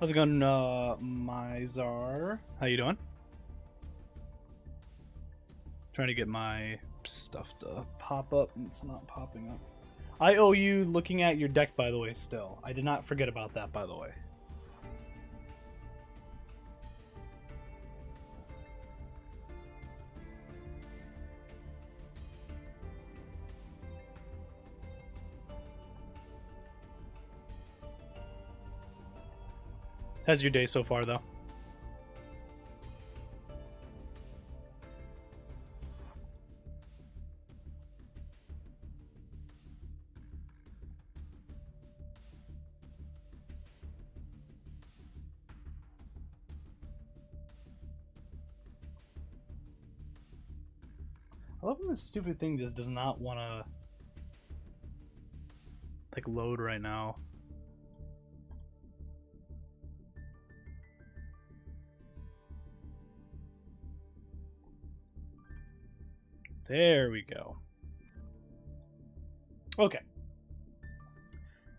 How's it going, Mizar? How you doing? Trying to get my stuff to pop up, and it's not popping up. I owe you looking at your deck, by the way, still. I did not forget about that, by the way. How's your day so far, though? I love when this stupid thing just does not want to like load right now. There we go. Okay.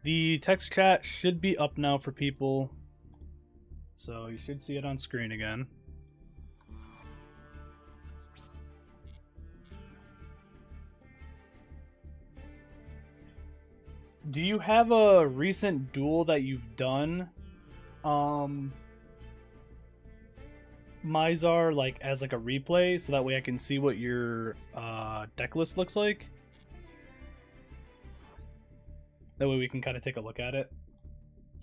The text chat should be up now for people, so you should see it on screen again. Do you have a recent duel that you've done, Mizar, like as like a replay, so that way I can see what your deck list looks like? That way we can kind of take a look at it.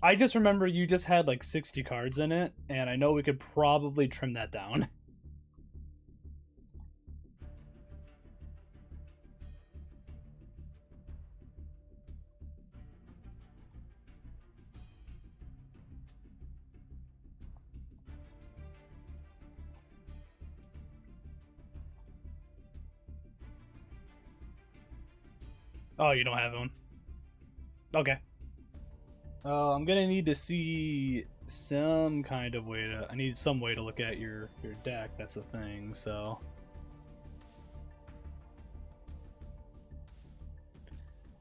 I just remember you just had like 60 cards in it, and I know we could probably trim that down. Oh, you don't have one? Okay. I'm gonna need to see some kind of way to... I need some way to look at your deck, that's the thing, so...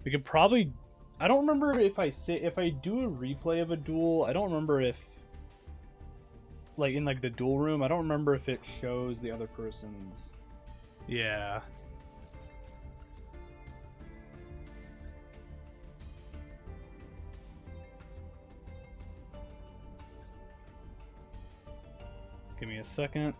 We could probably... I don't remember if I do a replay of a duel, I don't remember if... Like, in like the duel room, I don't remember if it shows the other person's... Yeah. Give me a second.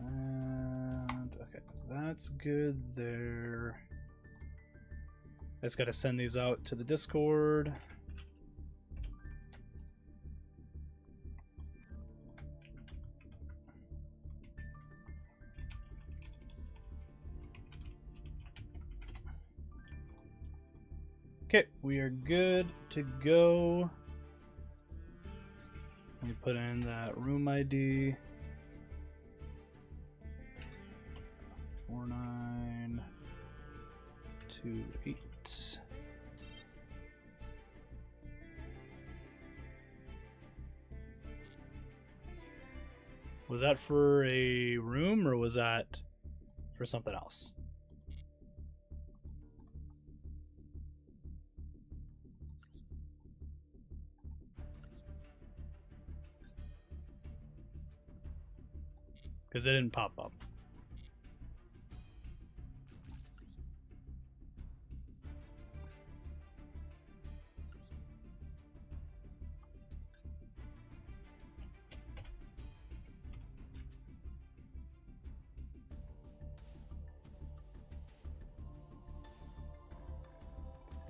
And okay, that's good there. I just gotta send these out to the Discord. Okay, we are good to go. Let me put in that room ID. 4928. Was that for a room or was that for something else? Because it didn't pop up.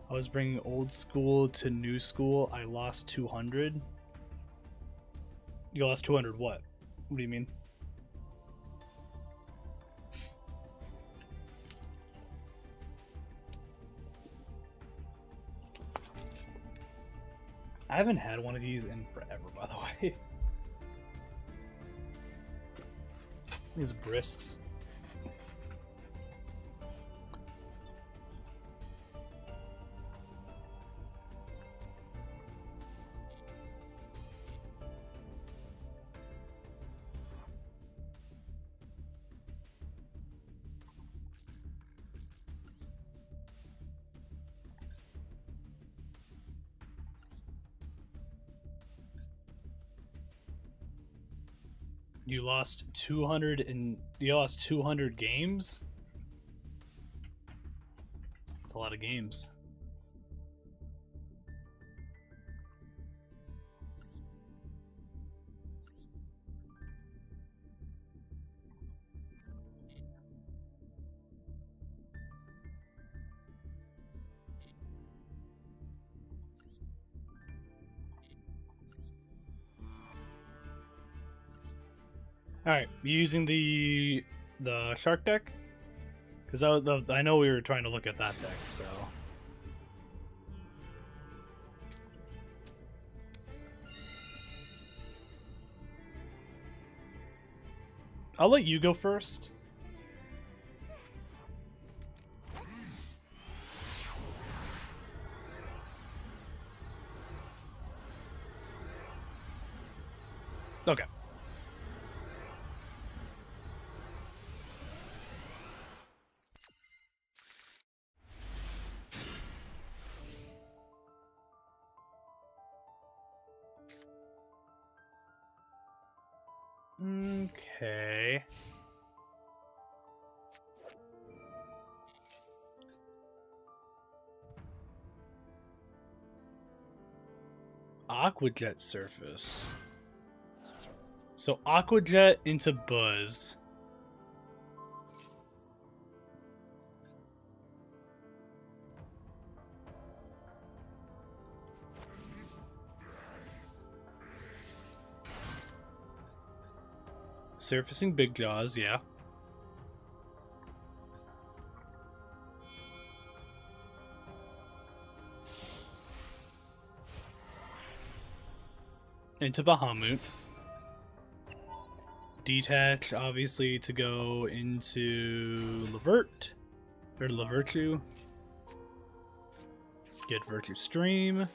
I was bringing old school to new school. I lost 200. You lost 200 what? What do you mean? I haven't had one of these in forever, by the way. These brisks. You lost 200 games? That's a lot of games. Alright, you using the shark deck? Because I know we were trying to look at that deck, so... I'll let you go first. Okay. Okay. Aquajet surface. So Aquajet into Buzz. Surfacing Big Jaws, yeah. Into Bahamut. Detach, obviously, to go into Levert. Or Levertu. Get Virtue Stream.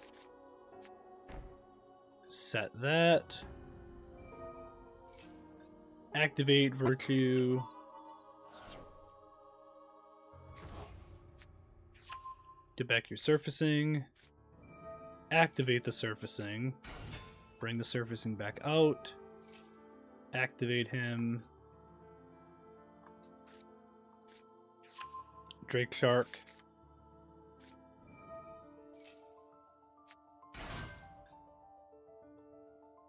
Set that. Activate Virtue. Get back your surfacing. Activate the surfacing. Bring the surfacing back out. Activate him. Drake Shark.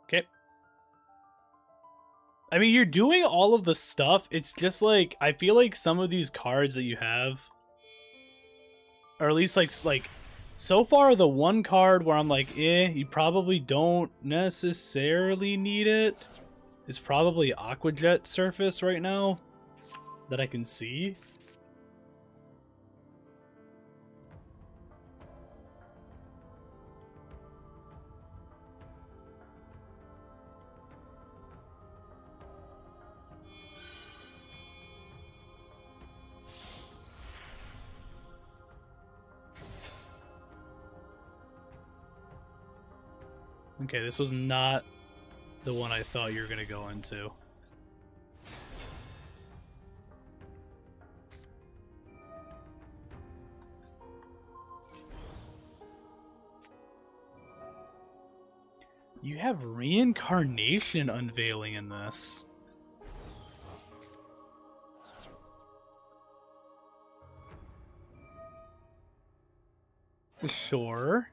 Okay. I mean, you're doing all of the stuff. It's just like, I feel like some of these cards that you have, or at least like so far the one card where I'm like, you probably don't necessarily need it, is probably Aquajet Surface right now that I can see. Okay, this was not the one I thought you were going to go into. You have Reincarnation unveiling in this. Sure.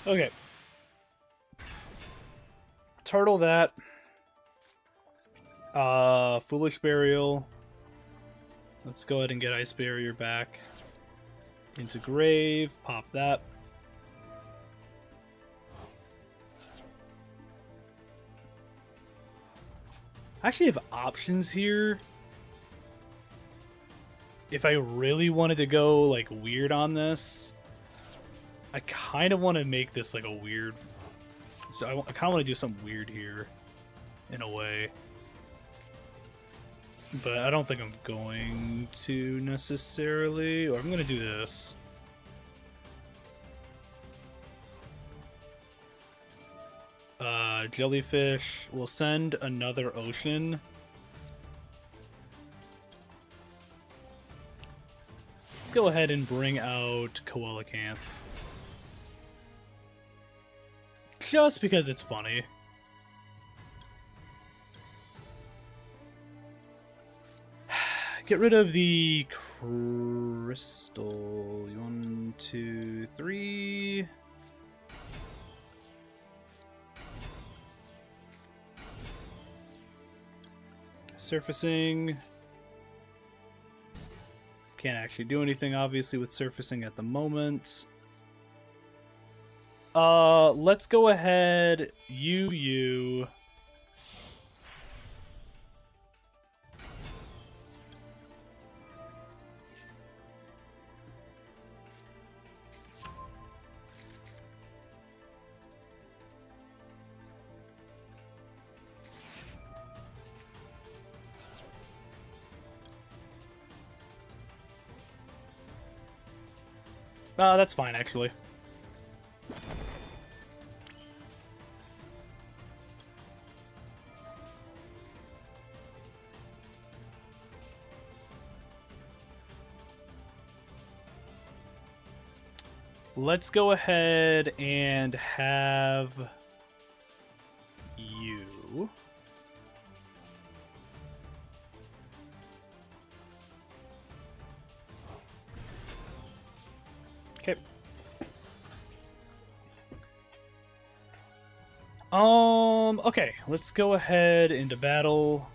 Okay. Turtle that. Foolish Burial. Let's go ahead and get Ice Barrier back into Grave. Pop that. I actually have options here. If I really wanted to go like weird on this, I kind of want to make this like a weird. So I kind of want to do something weird here, in a way. But I don't think I'm going to necessarily. Or I'm going to do this. Jellyfish will send another ocean. Let's go ahead and bring out Coelacanth. Just because it's funny. Get rid of the crystal. 1, 2, 3. Surfacing. Can't actually do anything, obviously, with surfacing at the moment. Let's go ahead. You. That's fine, actually. Let's go ahead and have you. Okay. Okay, let's go ahead into battle.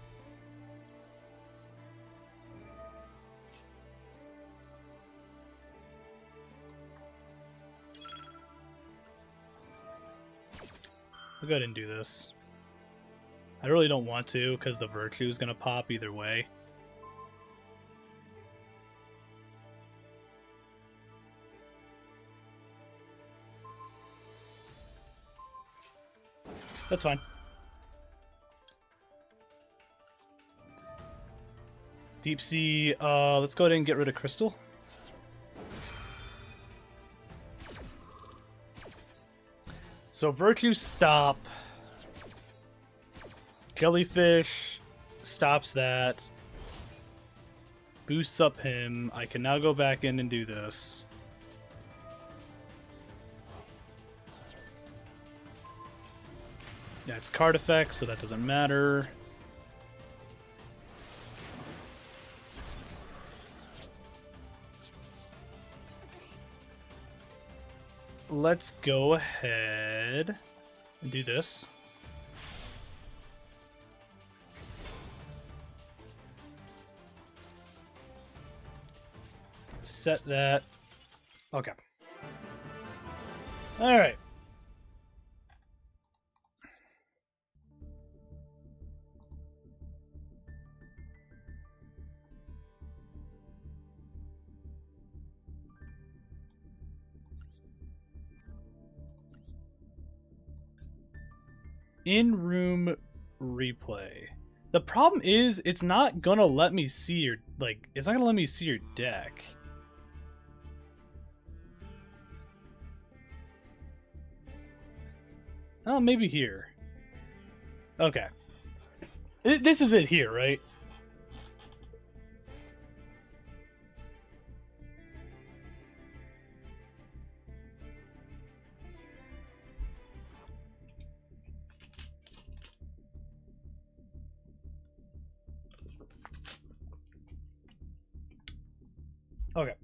I'll go ahead and do this. I really don't want to, because the Virtue is going to pop either way. That's fine. Deep Sea, let's go ahead and get rid of Crystal. So Virtue stop. Jellyfish stops that. Boosts up him. I can now go back in and do this. Yeah, it's card effect, so that doesn't matter. Let's go ahead and do this. Set that. Okay. All right. In-room replay. The problem is it's not gonna let me see your it's not gonna let me see your deck. Oh, maybe here. Okay. This is it here, right? Okay.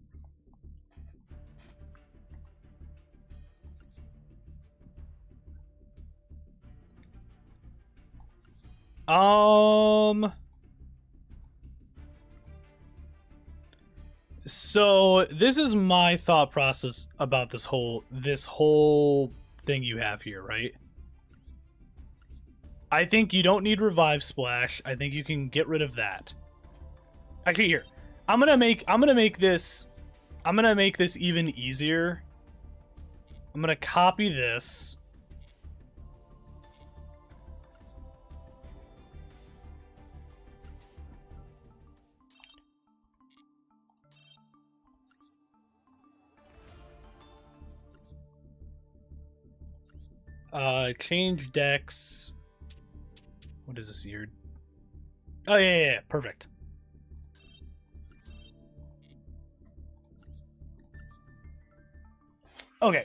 So this is my thought process about this whole thing you have here, right? I think you don't need Revive Splash. I think you can get rid of that. Actually, here, I'm gonna make this even easier. I'm gonna copy this. Change decks. What is this here? Oh, yeah, perfect. Okay.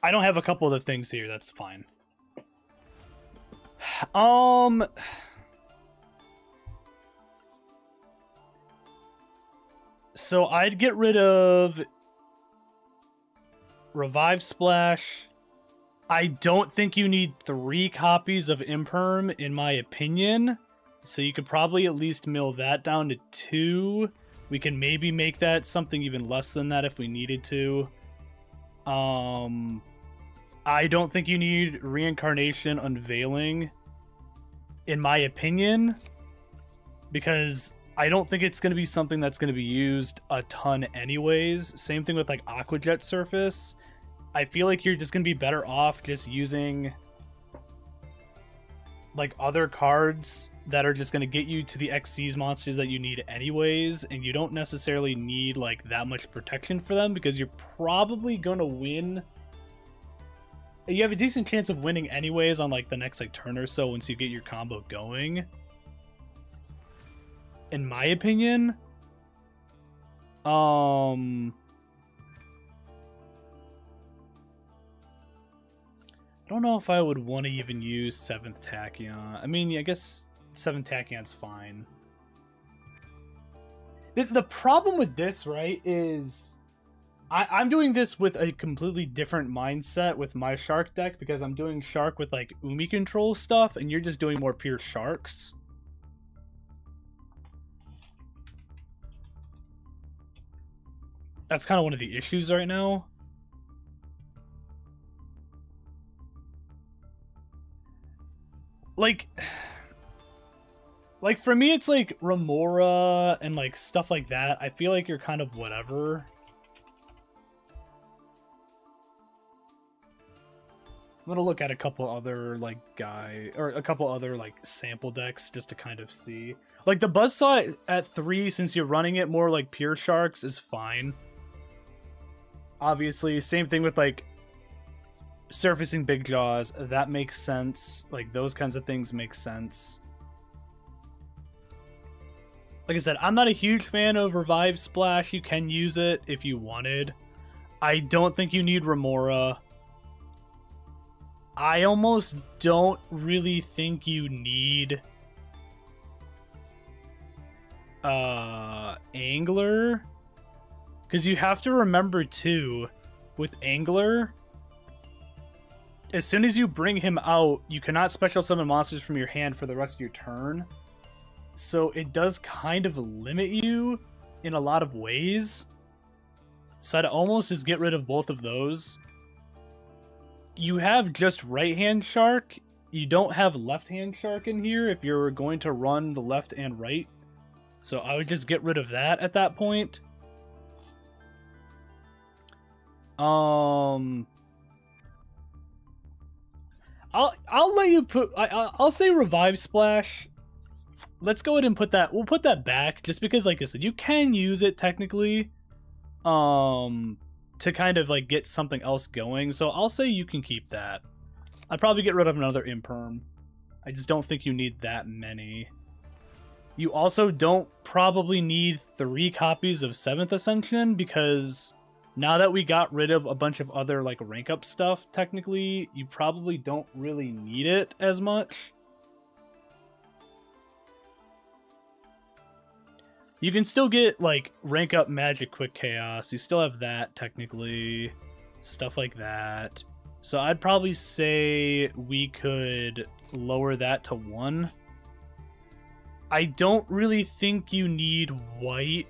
I don't have a couple of the things here, that's fine. So I'd get rid of Revive Splash. I don't think you need 3 copies of Imperm, in my opinion. So you could probably at least mill that down to 2. We can maybe make that something even less than that if we needed to. I don't think you need Reincarnation Unveiling, in my opinion, because I don't think it's going to be something that's going to be used a ton anyways. Same thing with like Aquajet Surface. I feel like you're just going to be better off just using like other cards that are just going to get you to the XC's monsters that you need anyways, and you don't necessarily need like that much protection for them because you're probably going to win. You have a decent chance of winning anyways on like the next like turn or so once you get your combo going, in my opinion. I don't know if I would want to even use 7th Tachyon. I mean, I guess 7th Tachyon's fine. The problem with this, right, is I'm doing this with a completely different mindset with my Shark deck because I'm doing Shark with, like, Umi control stuff, and you're just doing more pure Sharks. That's kind of one of the issues right now. Like for me, it's like Remora and like stuff like that. I feel like you're kind of whatever. I'm gonna look at a couple other like a couple other like sample decks just to kind of see. Like the Buzzsaw at 3, since you're running it more like pure Sharks, is fine. Obviously, same thing with like Surfacing Big Jaws, that makes sense. Like, those kinds of things make sense. Like I said, I'm not a huge fan of Revive Splash. You can use it if you wanted. I don't think you need Remora. I almost don't really think you need Angler. Because you have to remember, too, with Angler, as soon as you bring him out, you cannot special summon monsters from your hand for the rest of your turn. So it does kind of limit you in a lot of ways. So I'd almost just get rid of both of those. You have just right-hand Shark. You don't have left-hand Shark in here if you're going to run the left and right. So I would just get rid of that at that point. I'll let you put. I'll say Revive Splash. Let's go ahead and put that. We'll put that back just because, like I said, you can use it technically, to kind of like get something else going. So I'll say you can keep that. I'd probably get rid of another Imperm. I just don't think you need that many. You also don't probably need 3 copies of 7th Ascension because now that we got rid of a bunch of other like rank up stuff, technically, you probably don't really need it as much. You can still get like rank up Magic Quick Chaos. You still have that technically, stuff like that. So I'd probably say we could lower that to 1. I don't really think you need white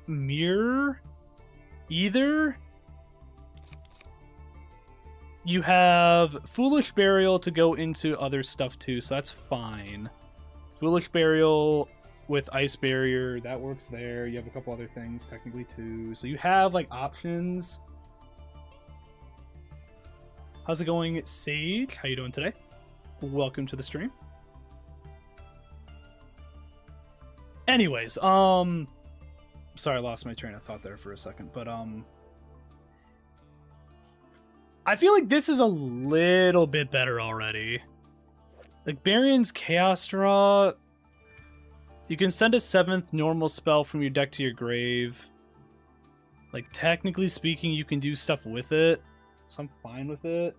mirror. Either you have Foolish Burial to go into other stuff too, so that's fine. Foolish Burial with Ice Barrier, that works there. You have a couple other things technically too. So you have like options. How's it going, Sage? How you doing today? Welcome to the stream. Anyways, sorry I lost my train of thought there for a second, but I feel like this is a little bit better already. Like Barion's Chaos Draw, you can send a 7th normal spell from your deck to your grave. Like technically speaking, you can do stuff with it, so I'm fine with it.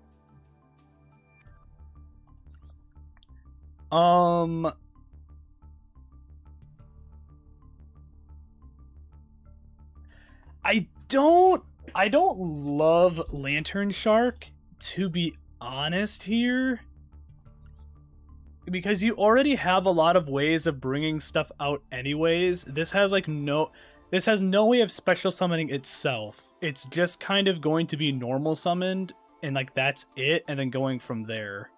I don't love Lantern Shark, to be honest here, because you already have a lot of ways of bringing stuff out anyways. This has no way of special summoning itself. It's just kind of going to be normal summoned, and like that's it, and then going from there.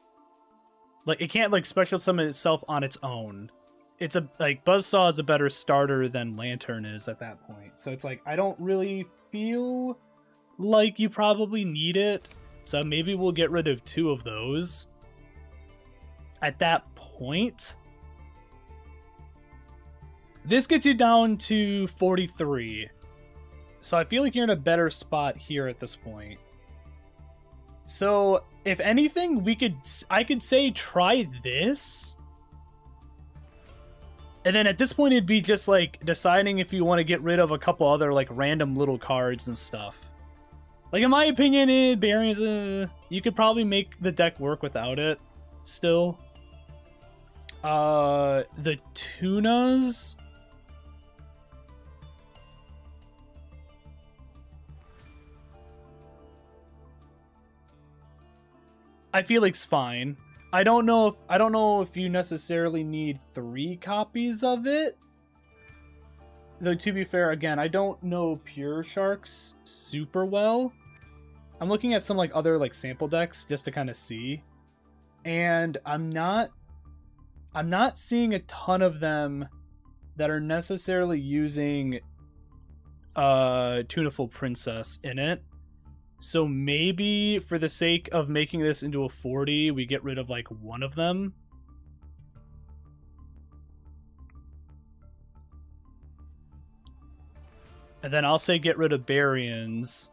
Like it can't like special summon itself on its own. It's like Buzzsaw is a better starter than Lantern is at that point. So it's like I don't really feel like you probably need it. So maybe we'll get rid of 2 of those at that point. This gets you down to 43. So I feel like you're in a better spot here at this point. So if anything, I could say try this. And then at this point, it'd be just like deciding if you want to get rid of a couple other like random little cards and stuff. Like in my opinion, Barion's you could probably make the deck work without it still. The Tunas, I feel like's fine. I don't know if you necessarily need 3 copies of it. Though to be fair, again, I don't know Pure Sharks super well. I'm looking at some like other like sample decks just to kind of see. And I'm not seeing a ton of them that are necessarily using Tuneful Princess in it. So maybe for the sake of making this into a 40, we get rid of like 1 of them. And then I'll say get rid of Baryons.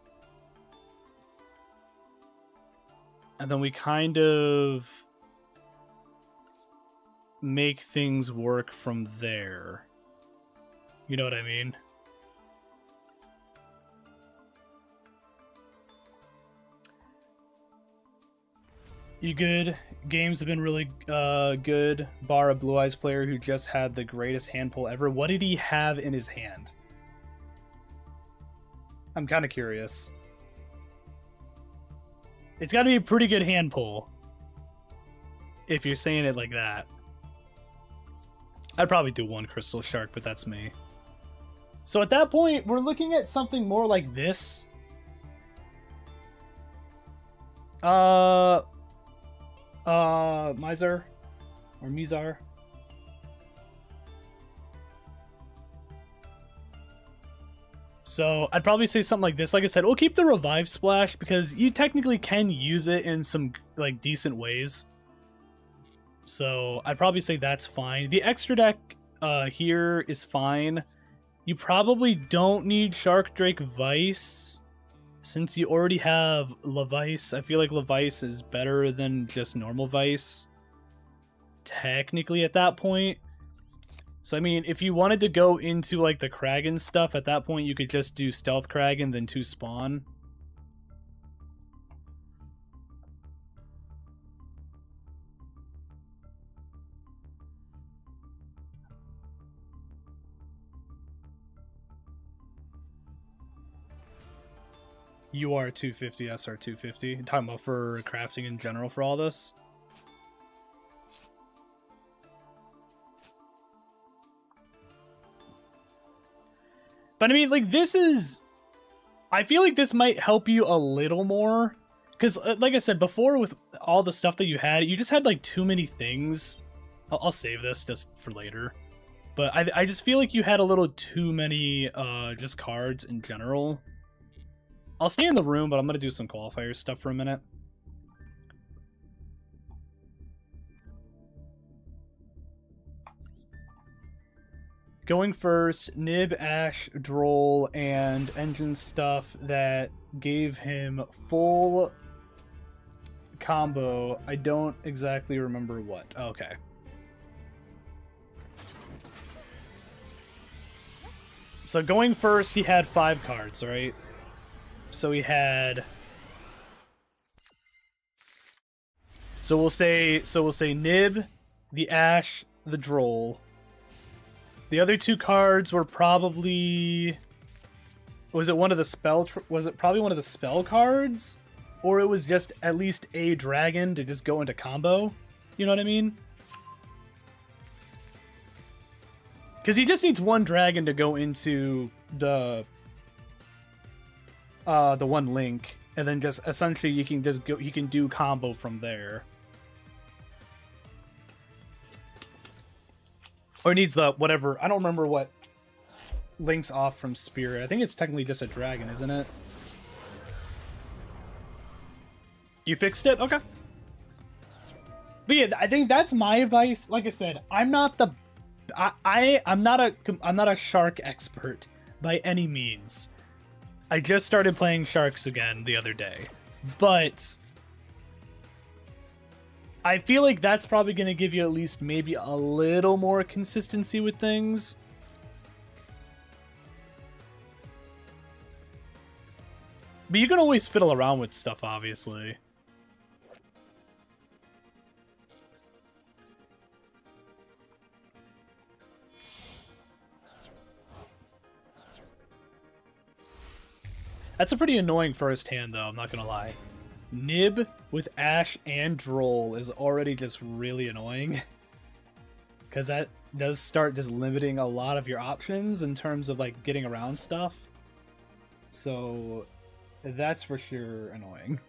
And then we kind of make things work from there. You know what I mean? You good? Games have been really good. Bar a Blue Eyes player who just had the greatest hand pull ever. What did he have in his hand? I'm kind of curious. It's got to be a pretty good hand pull, if you're saying it like that. I'd probably do 1 Crystal Shark, but that's me. So at that point, we're looking at something more like this. Mizar or Mizar. So I'd probably say something like this. Like I said, we'll keep the Revive Splash because you technically can use it in some like decent ways. So I'd probably say that's fine. The extra deck here is fine. You probably don't need Shark Drake Vice. Since you already have Levice, I feel like Levice is better than just normal Vice. Technically at that point. So I mean, if you wanted to go into like the Kragan stuff, at that point you could just do Stealth Kragan, then 2 Spawn. UR 250, SR 250. You're talking about for crafting in general for all this? But But I mean, like, this is... I feel like this might help you a little more. Because, like I said, before with all the stuff that you just had, like, too many things. I'll save this just for later. But I just feel like you had a little too many just cards in general. I'll stay in the room, but I'm going to do some qualifier stuff for a minute. Going first, Nib, Ash, Droll, and engine stuff that gave him full combo. I don't exactly remember what. Okay. So going first, he had 5 cards, right? So he had... So we'll say Nib, the Ash, the Droll. The other 2 cards were probably... Was it one of the spell... Was it probably one of the spell cards? Or it was just at least a dragon to just go into combo? You know what I mean? Because he just needs 1 dragon to go into the one link, and then just essentially you can just go. You can do combo from there. Or it needs the whatever. I don't remember what links off from Spirit. I think it's technically just a dragon, isn't it? You fixed it? Okay. But yeah, I think that's my advice. Like I said, I'm not the I'm not a shark expert by any means. I just started playing sharks again the other day. But I feel like that's probably going to give you at least maybe a little more consistency with things. But you can always fiddle around with stuff, obviously. That's a pretty annoying first hand, though, I'm not gonna lie. Nib with Ash and Droll is already just really annoying. Because that does start just limiting a lot of your options in terms of, like, getting around stuff. So, that's for sure annoying.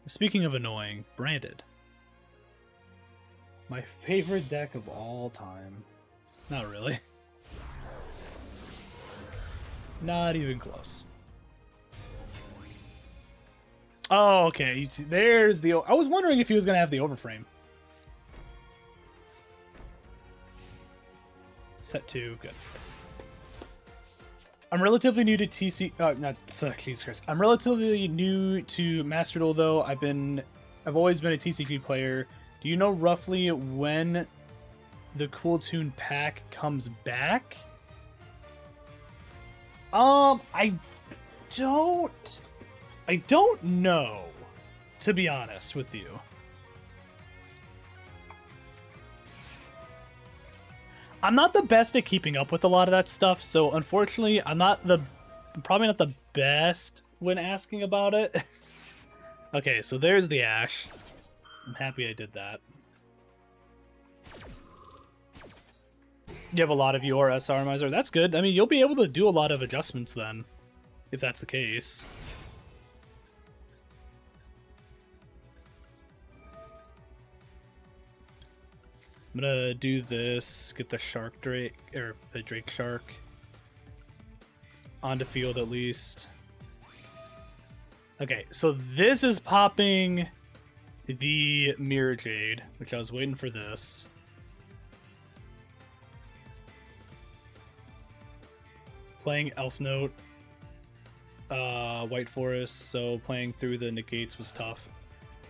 Speaking of annoying, Branded. My favorite deck of all time. Not really. Not even close. Oh, okay. There's the... I was wondering if he was going to have the overframe. Set 2, good. I'm relatively new to TC... Jesus Christ. I'm relatively new to Master Duel, though. I've always been a TCG player. Do you know roughly when the Cool Tune pack comes back? I don't know, to be honest with you. I'm not the best at keeping up with a lot of that stuff, so unfortunately, I'm probably not the best when asking about it. Okay, so there's the Ash. I'm happy I did that. You have a lot of your SR Miser. That's good. I mean, you'll be able to do a lot of adjustments then, if that's the case. I'm gonna do this, get the Shark Drake, or the Drake Shark onto field at least. Okay, so this is popping the Mirror Jade, which I was waiting for this. Playing Elf Note, White Forest, so playing through the negates was tough.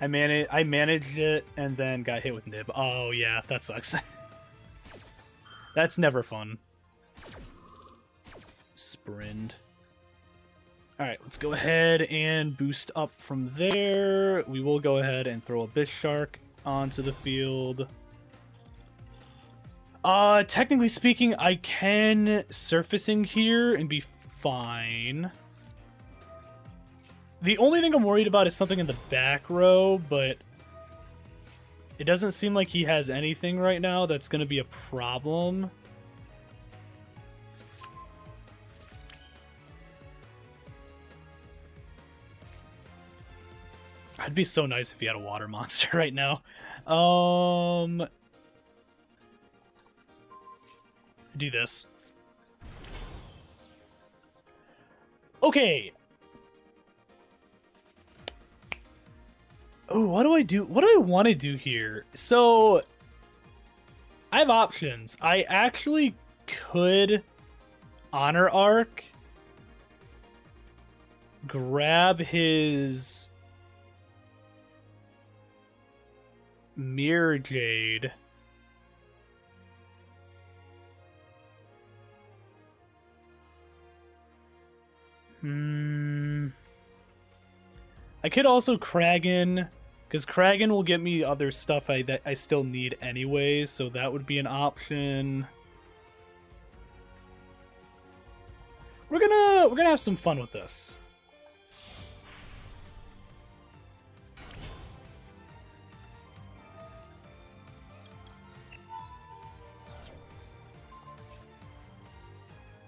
I managed it and then got hit with Nib. Oh yeah, that sucks. That's never fun. Sprint. Alright, let's go ahead and boost up from there. We will go ahead and throw a Bishark onto the field. Technically speaking, I can surfacing here and be fine. The only thing I'm worried about is something in the back row, but it doesn't seem like he has anything right now that's going to be a problem. be so nice if he had a water monster right now. Do this. Okay. Oh, what do I do? What do I want to do here? So, I have options. I actually could Honor Arc, grab his Mirror Jade, I could also Kragan, because Kragan will get me other stuff that I still need anyway, so that would be an option. We're gonna have some fun with this.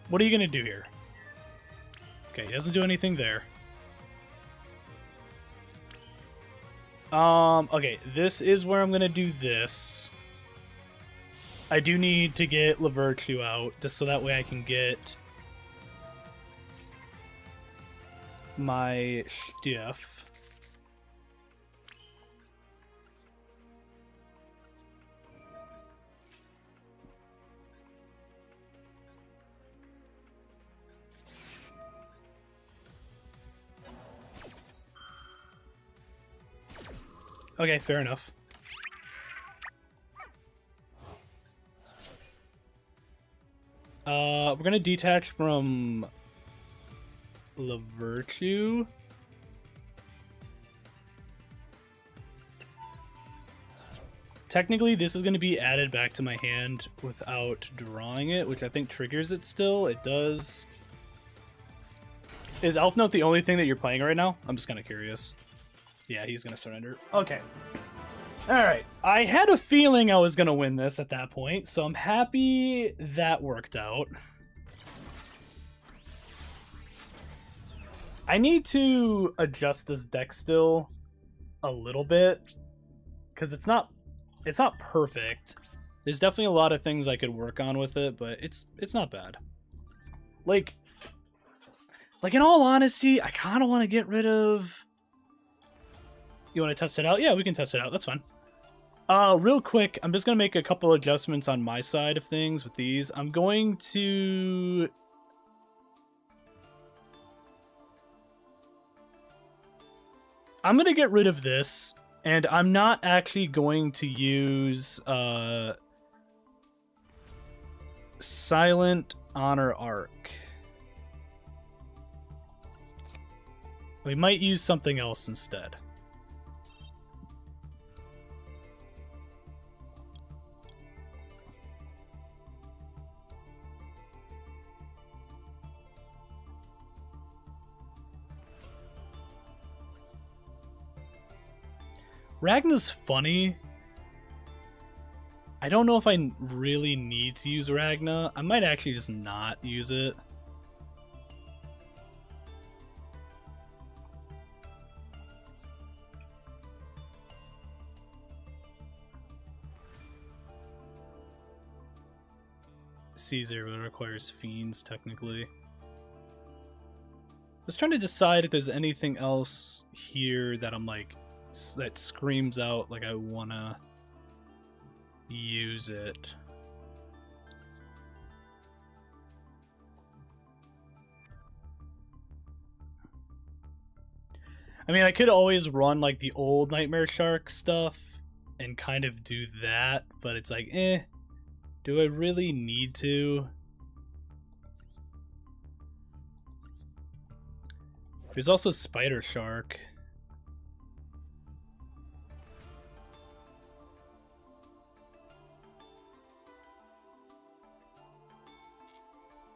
What are you gonna do here? Okay, he doesn't do anything there. Okay, this is where I'm gonna do this. I do need to get Lavirtue out, just so that way I can get my Stiff. Okay, fair enough. We're gonna detach from Lavirtue. Technically, this is going to be added back to my hand without drawing it, which I think triggers it still. It does. Is Elf Note the only thing that you're playing right now? I'm just kind of curious. Yeah, he's going to surrender. Okay. Alright. I had a feeling I was going to win this at that point, so I'm happy that worked out. I need to adjust this deck still a little bit, because it's not perfect. There's definitely a lot of things I could work on with it, but it's not bad. Like in all honesty, I kind of want to get rid of... You want to test it out? Yeah, we can test it out. That's fine. Real quick, I'm just going to make a couple adjustments on my side of things with these. I'm going to... get rid of this, and I'm not actually going to use Silent Honor Arc. We might use something else instead. Ragna's funny. I don't know if I really need to use Ragna. I might actually just not use it. Caesar requires Fiends, technically. Just trying to decide if there's anything else here that I'm like... that screams out like I wanna use it. I mean, I could always run like the old Nightmare Shark stuff and kind of do that, but it's like, do I really need to? There's also Spider Shark.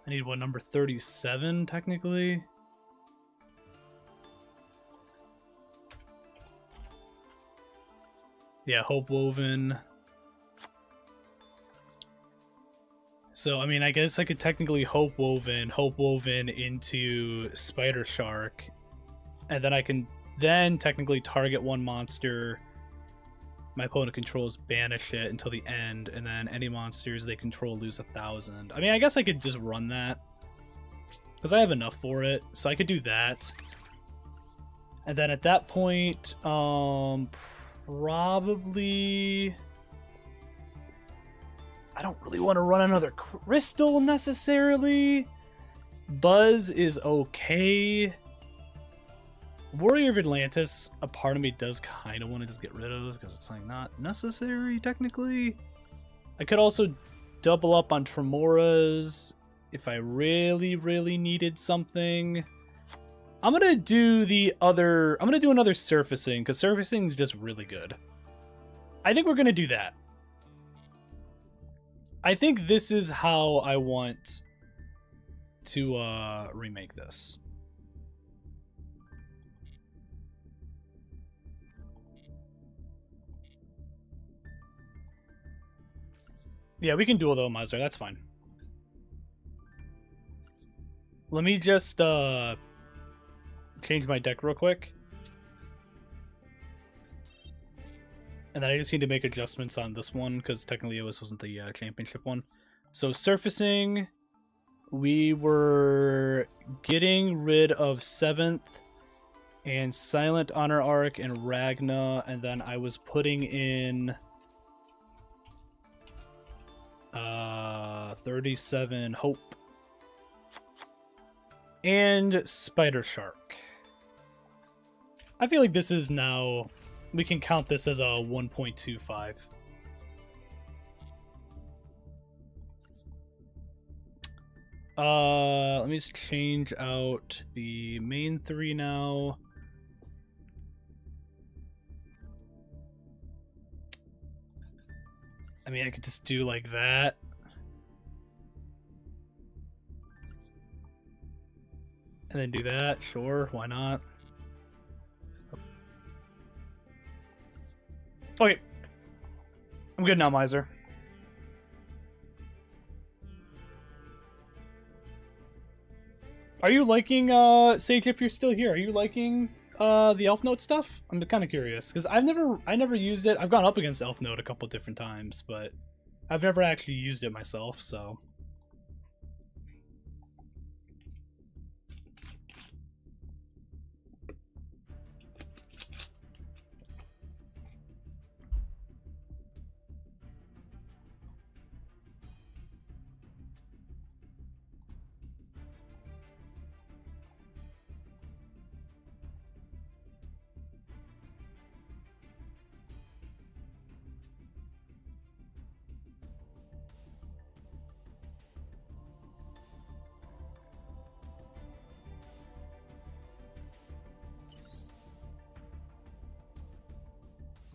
I need what, number 37 technically? Yeah, Hope Woven. So, I mean, I guess I could technically Hope Woven into Spider Shark, and then I can Then technically target one monster my opponent controls, banish it until the end, and then any monsters they control lose 1,000. I mean, I guess I could just run that because I have enough for it, so I could do that. And then at that point, probably I don't really want to run another crystal necessarily. Buzz is okay. Warrior of Atlantis, a part of me does kind of want to just get rid of because it's like not necessary technically. I could also double up on Tremoras if I really, really needed something. I'm gonna do another surfacing because surfacing is just really good. I think we're gonna do that. I think this is how I want to remake this. Yeah, we can duel though, Miser. That's fine. Let me just change my deck real quick. And then I just need to make adjustments on this one because technically it wasn't the championship one. So surfacing, we were getting rid of 7th and Silent Honor Arc and Ragna, and then I was putting in 37 Hope and Spider Shark. I feel like this is now, we can count this as a 1.25. Let me just change out the main 3 now. I mean, I could just do like that. And then do that, sure, why not? Okay. I'm good now, Miser. Are you liking, Sage, if you're still here, are you liking, the Elf Note stuff? I'm kind of curious, because I never used it. I've gone up against Elf Note a couple different times, but I've never actually used it myself, so...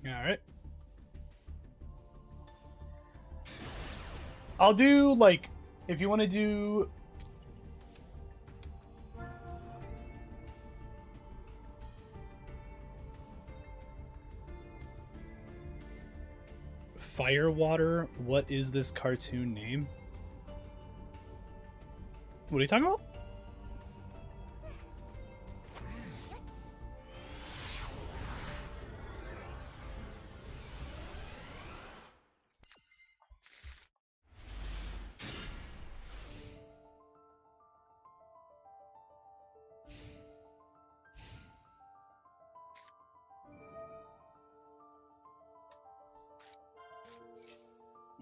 Alright. I'll do, like, if you want to do... Firewater, what is this cartoon name? What are you talking about?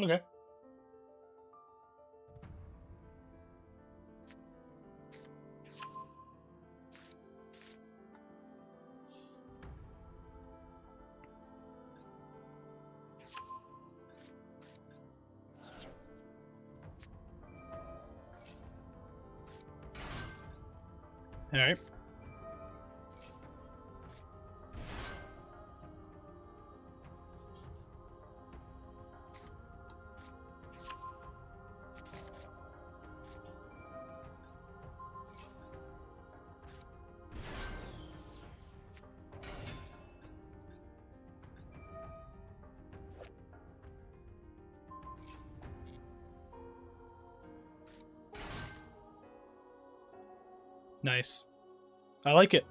Okay. All right. Nice. I like it.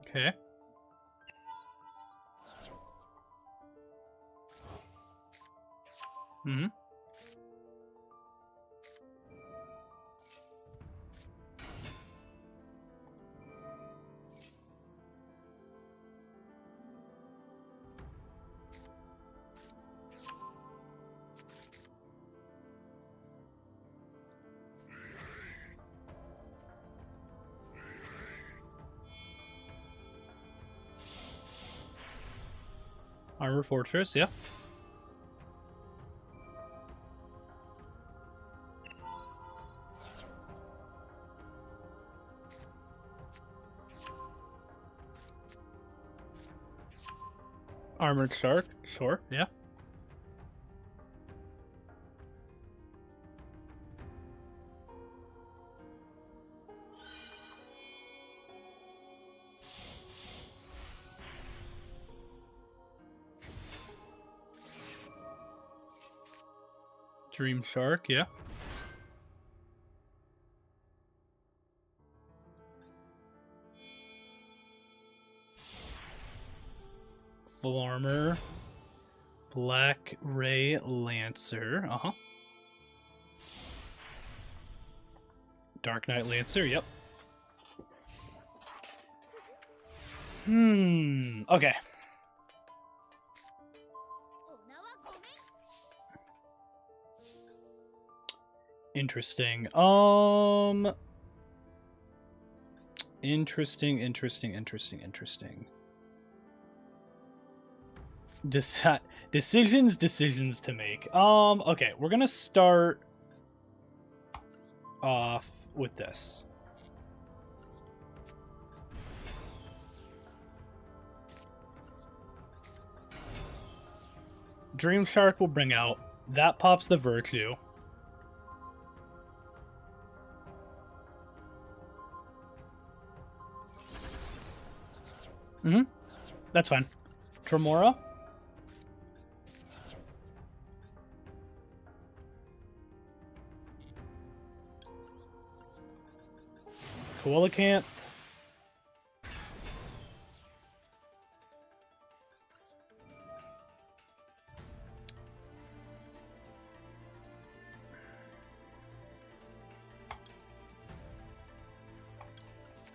Okay. Mm-hmm. Armor Fortress, yeah. Armored Shark, sure, yeah. Dream Shark, yeah. Full armor. Black Ray Lancer, uh-huh. Dark Knight Lancer, yep. Okay. Interesting. Interesting. Decisions to make. Okay, we're gonna start off with this. Dream Shark will bring out. That pops the Virtue. Mm-hmm. That's fine. Tremora. Coelacanth.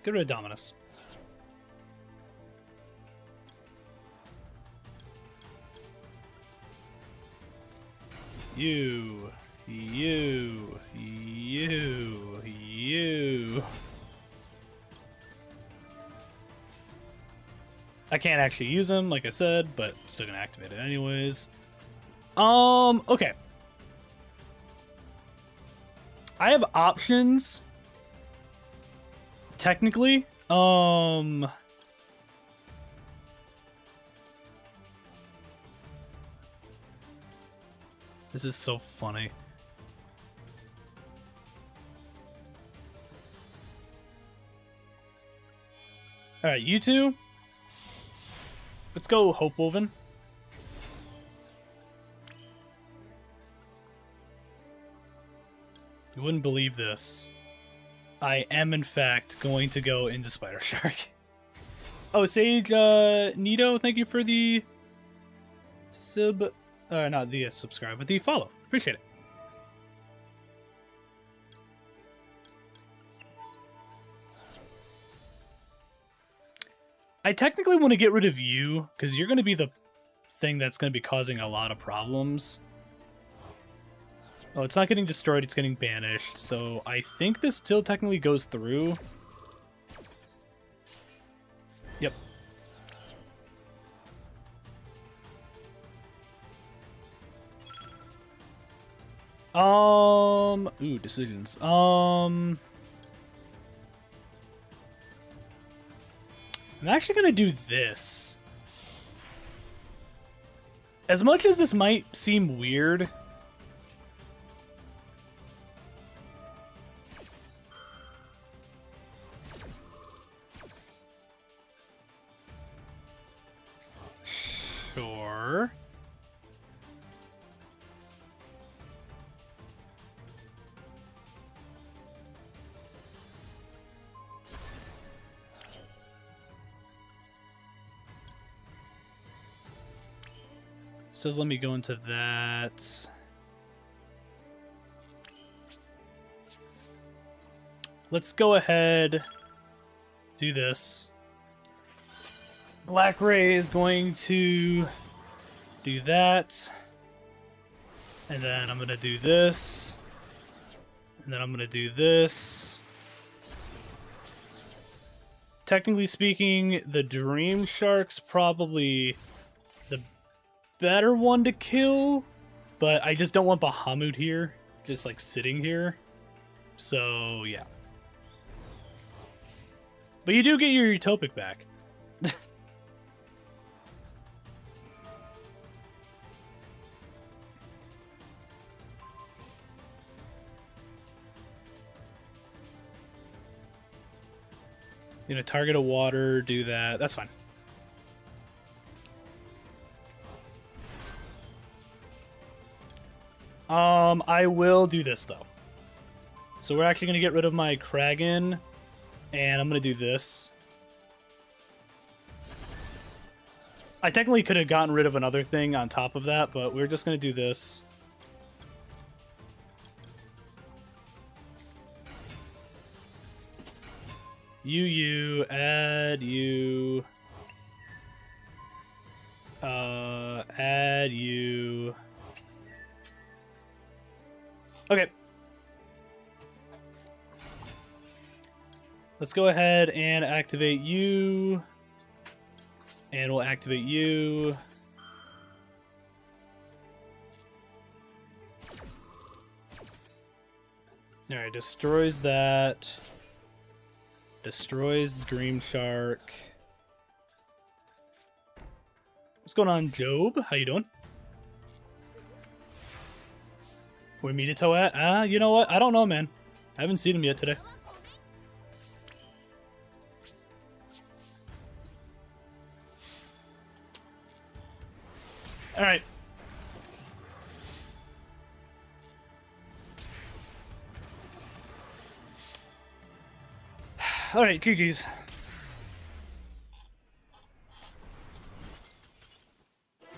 Get rid of Dominus. You. I can't actually use them, like I said, but still gonna activate it anyways. Okay. I have options. Technically. This is so funny. Alright, you two. Let's go Hope Woven. You wouldn't believe this. I am, in fact, going to go into Spider Shark. Oh, Sage Nito, thank you for the not the subscribe, but the follow. Appreciate it. I technically want to get rid of you, because you're going to be the thing that's going to be causing a lot of problems. Oh, it's not getting destroyed, it's getting banished, so I think this still technically goes through. Yep. Ooh, decisions. I'm actually gonna do this. As much as this might seem weird, sure. does let me go into that. Let's go ahead, do this. Black Ray is going to do that. And then I'm going to do this. And then I'm going to do this. Technically speaking, the Dream Shark's probably the better one to kill. But I just don't want Bahamut here, just like sitting here. So, yeah. But you do get your Utopic back. You know, target a water, do that. That's fine. I will do this, though. So we're actually going to get rid of my Kragan. And I'm going to do this. I technically could have gotten rid of another thing on top of that, but we're just going to do this. Add you. Add you. Okay. Let's go ahead and activate you. And we'll activate you. Alright, destroys that. Destroys the Dream Shark. What's going on, Job? How you doing? Where Midito at? You know what? I don't know, man. I haven't seen him yet today. Alright. Alright, GG's.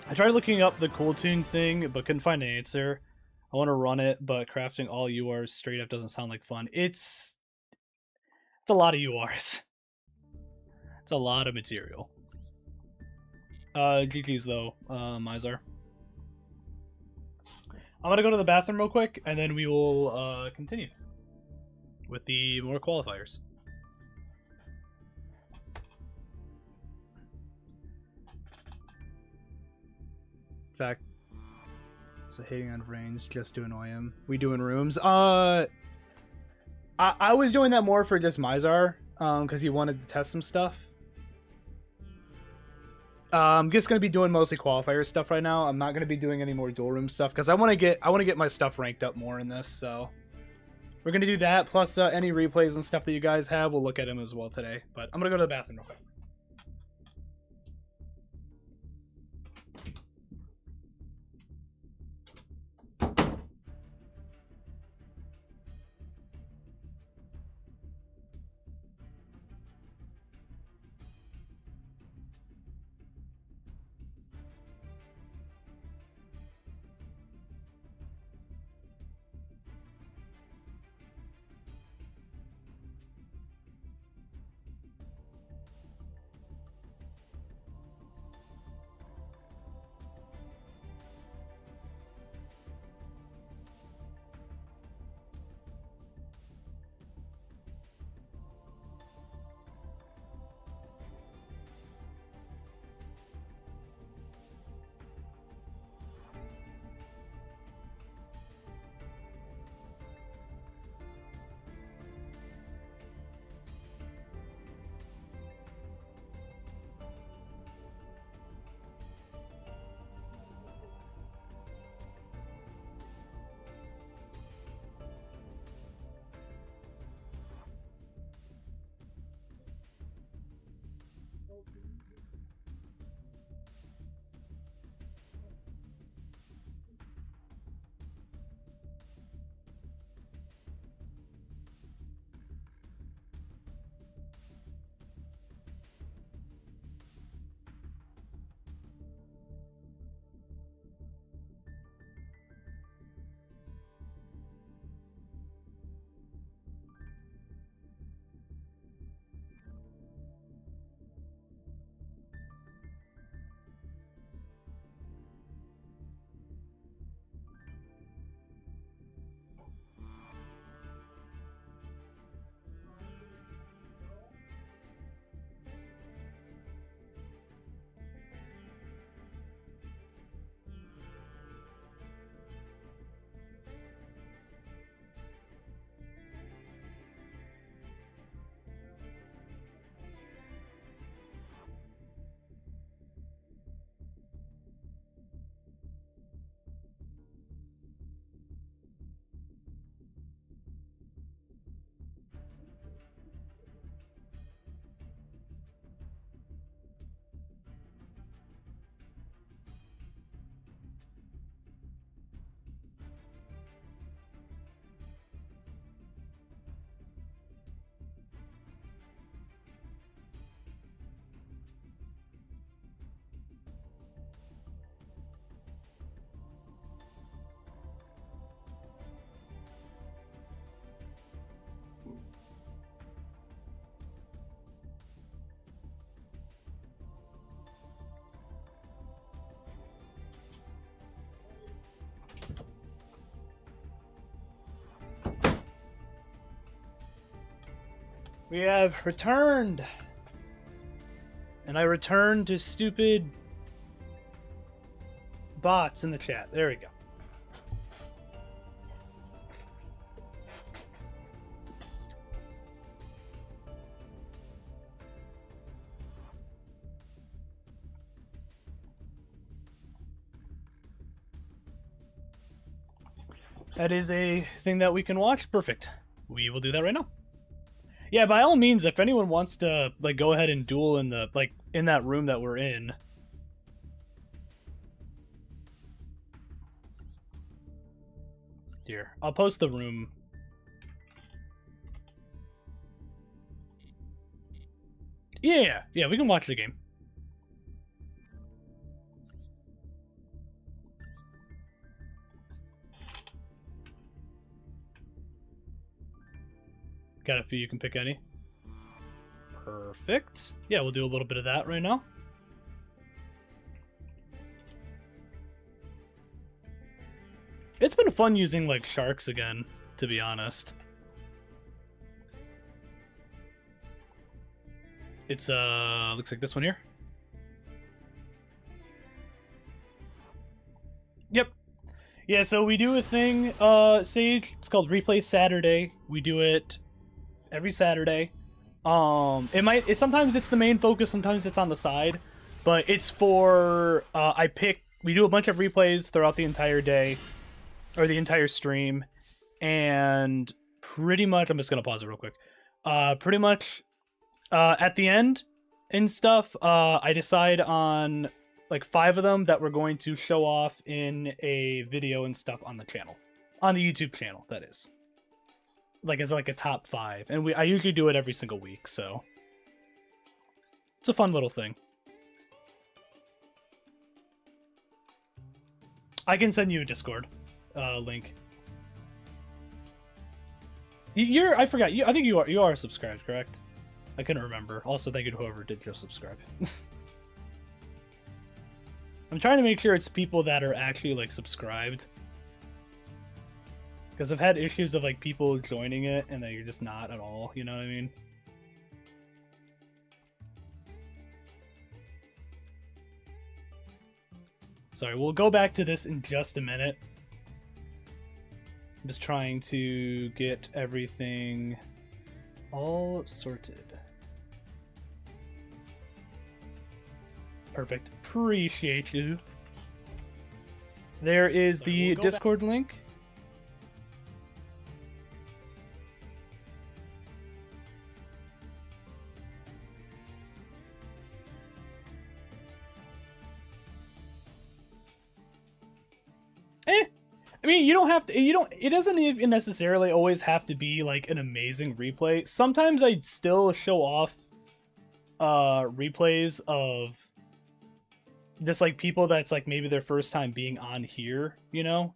I tried looking up the Cool Tune thing, but couldn't find an answer. I want to run it, but crafting all URs straight up doesn't sound like fun. It's a lot of URs. It's a lot of material. GG's though, Mizar. I'm gonna go to the bathroom real quick, and then we will continue with the more qualifiers. In fact, so hating on brains just to annoy him. We doing rooms. I was doing that more for just Mizar, because he wanted to test some stuff. I'm just gonna be doing mostly qualifier stuff right now. I'm not gonna be doing any more dual room stuff because I want to get my stuff ranked up more in this. So we're gonna do that plus any replays and stuff that you guys have. We'll look at them as well today. But I'm gonna go to the bathroom real quick. We have returned. And I returned to stupid bots in the chat. There we go. That is a thing that we can watch. Perfect. We will do that right now. Yeah, by all means, if anyone wants to like go ahead and duel in the in that room that we're in. Here, I'll post the room. Yeah, we can watch the game. Got a few, you can pick any. Perfect. Yeah, we'll do a little bit of that right now. It's been fun using, like, sharks again, to be honest. It's, looks like this one here. Yep. Yeah, so we do a thing, Sage. It's called Replay Saturday. We do it every Saturday. Sometimes it's the main focus, sometimes it's on the side, but it's for we do a bunch of replays throughout the entire day or the entire stream, and pretty much I'm just gonna pause it real quick. Pretty much at the end and stuff, I decide on like 5 of them that we're going to show off in a video and stuff on the channel, on the YouTube channel, that is. Like as like a top 5, and I usually do it every single week, so it's a fun little thing. I can send you a Discord link. I forgot. I think you are subscribed, correct? I couldn't remember. Also, thank you to whoever did just subscribe. I'm trying to make sure it's people that are actually like subscribed. Because I've had issues of like people joining it and that you're just not at all, you know what I mean? Sorry, we'll go back to this in just a minute. I'm just trying to get everything all sorted. Perfect. Appreciate you. There is the Discord link. I mean, you don't have to, it doesn't even necessarily always have to be like an amazing replay. Sometimes I still show off replays of just like people that's like maybe their first time being on here, you know?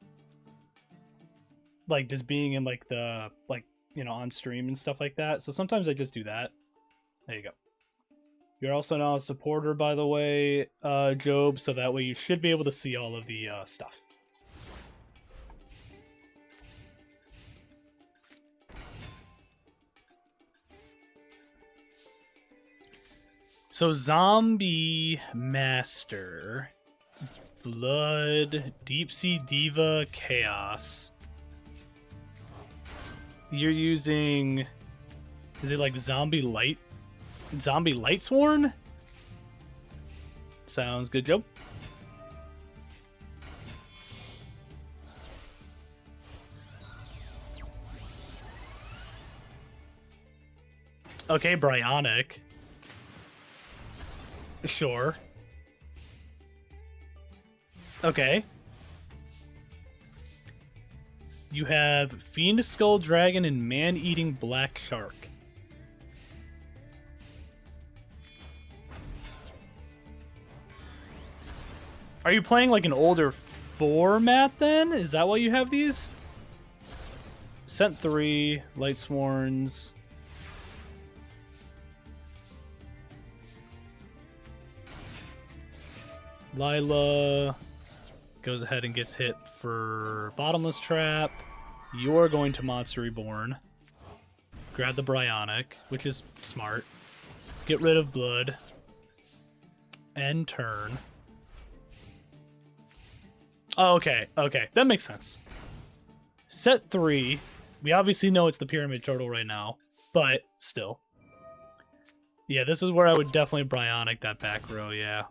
Like just being in like the, like, you know, on stream and stuff like that. So sometimes I just do that. There you go. You're also now a supporter, by the way, Job, so that way you should be able to see all of the stuff. So Zombie Master, Blood, Deep Sea Diva, Chaos. You're using, is it like Zombie Lightsworn? Sounds good, Joe. Okay, Bryonic. Sure. Okay. You have Fiend Skull Dragon and Man-Eating Black Shark. Are you playing like an older format then? Is that why you have these? Scent 3, Lightsworns. Lila goes ahead and gets hit for Bottomless Trap. You're going to Monster Reborn. grab the Bryonic, which is smart. Get rid of Blood. End turn. Oh, okay, okay. That makes sense. Set 3. We obviously know it's the Pyramid Turtle right now, but still. Yeah, this is where I would definitely Bryonic that back row, yeah.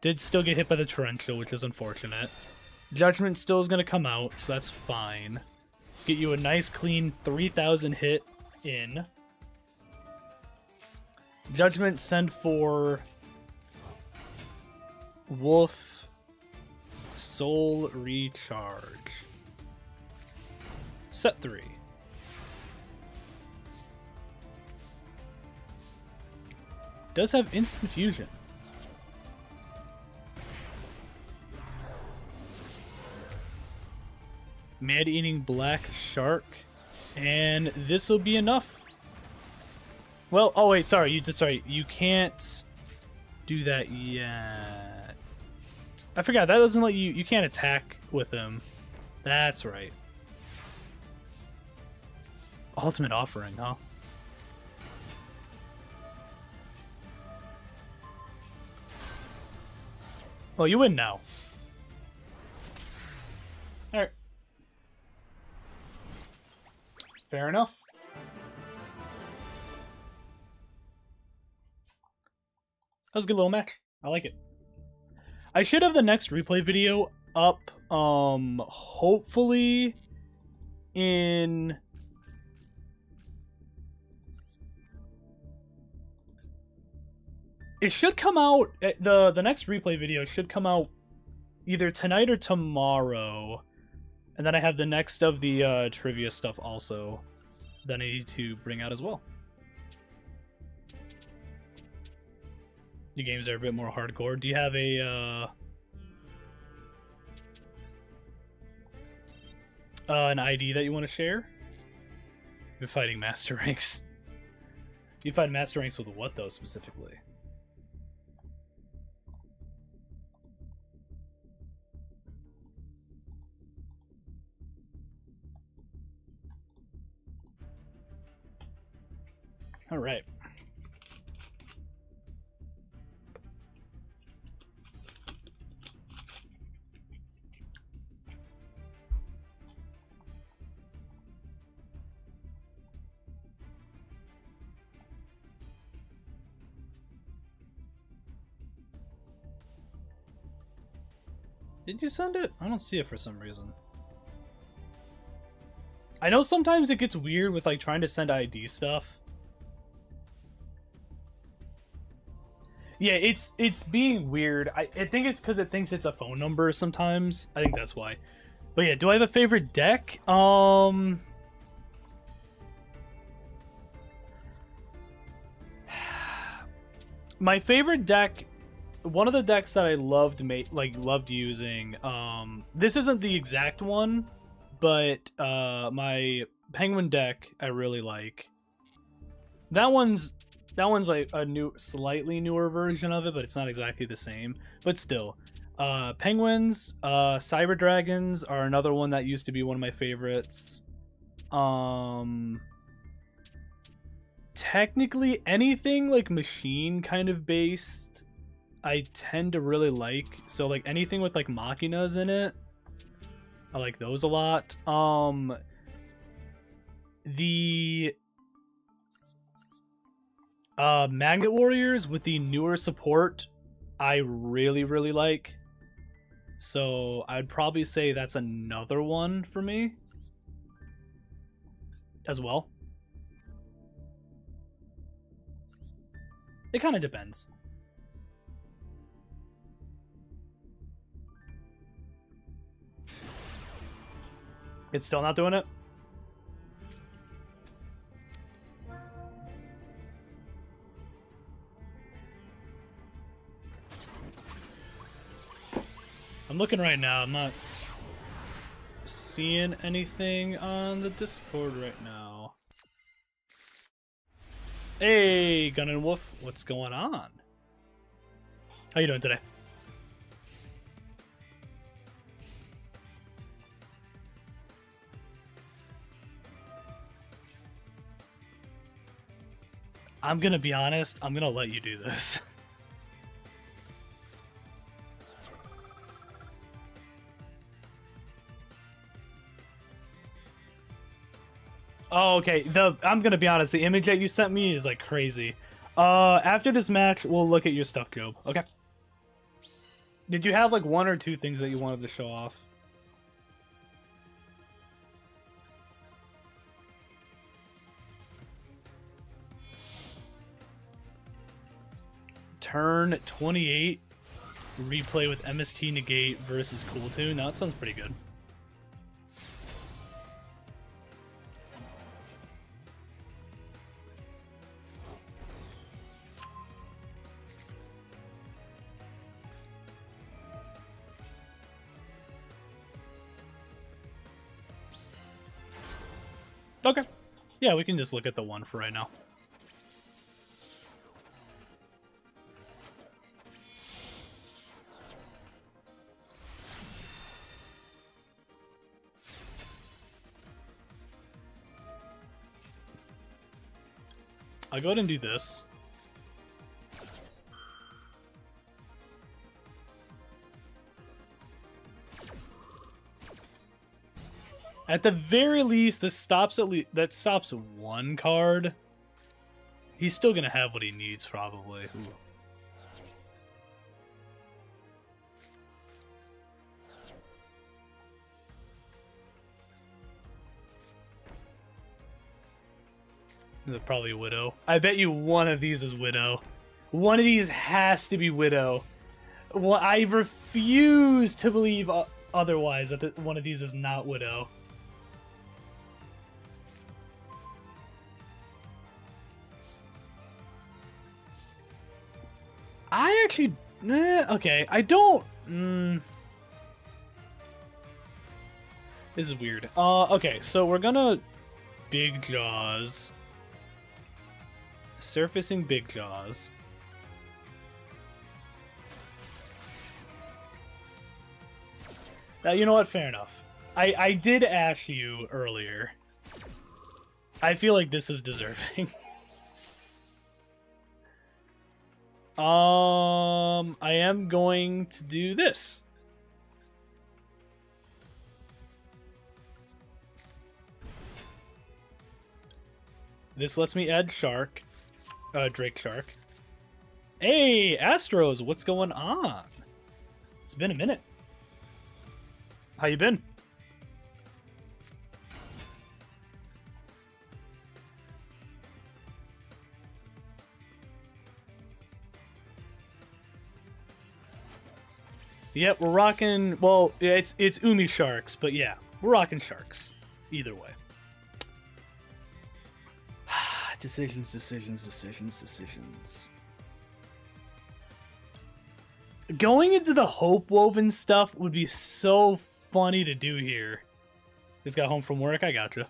Did still get hit by the Torrential, which is unfortunate. Judgment still is going to come out, so that's fine. Get you a nice, clean 3,000 hit in. Judgment, send for Wolf, Soul Recharge. Set 3. Does have instant fusion. Man-eating black shark, and this will be enough. Well, oh wait, sorry, you can't do that yet. I forgot that doesn't let you. You can't attack with him. That's right. Ultimate Offering, huh? Well, you win now. All right. Fair enough. That was a good little match. I like it. I should have the next replay video up, hopefully in... It should come out, the next replay video should come out either tonight or tomorrow. And then I have the next of the trivia stuff also that I need to bring out as well. The games are a bit more hardcore. Do you have a an ID that you want to share? You're fighting Master Ranks. You fight Master Ranks with what though specifically? All right. Did you send it? I don't see it for some reason. I know sometimes it gets weird with like trying to send ID stuff. Yeah, it's being weird. I think it's because it thinks it's a phone number sometimes. I think that's why. But yeah, do I have a favorite deck? My favorite deck, one of the decks that I loved using. This isn't the exact one, but my Penguin deck I really like. That one's like a slightly newer version of it, but it's not exactly the same. But still, Penguins, Cyber Dragons are another one that used to be one of my favorites. Technically, anything like machine kind of based, I tend to really like. So like anything with like Machinas in it, I like those a lot. The Magnet Warriors with the newer support, I really, really like. So I'd probably say that's another one for me as well. It kind of depends. It's still not doing it? I'm looking right now. I'm not seeing anything on the Discord right now. Hey, Gun and Wolf, what's going on? How you doing today? I'm gonna be honest, I'm gonna let you do this. Oh, okay. I'm gonna be honest, the image that you sent me is like crazy. After this match, we'll look at your stuff, Job. Okay. Did you have like one or two things that you wanted to show off? Turn 28, replay with MST Negate versus Cool Tune. Now that sounds pretty good. Okay. Yeah, we can just look at the one for right now. I'll go ahead and do this. At the very least, this stops that stops one card. He's still gonna have what he needs, probably. Ooh. Probably Widow. I bet you one of these is Widow. One of these has to be Widow. Well, I refuse to believe otherwise that one of these is not Widow. I actually... okay, I don't... This is weird. Okay, so we're gonna... Big Jaws. Surfacing Big Jaws. You know what? Fair enough. I did ask you earlier. I feel like this is deserving. I am going to do this. This lets me add Shark. Drake Shark. Hey, Astros, what's going on? It's been a minute. How you been? Yep, we're rocking. Well, it's Umi Sharks, but yeah, we're rocking Sharks. Either way. Decisions, decisions, decisions, decisions. Going into the Hope Woven stuff would be so funny to do here. Just got home from work. I gotcha.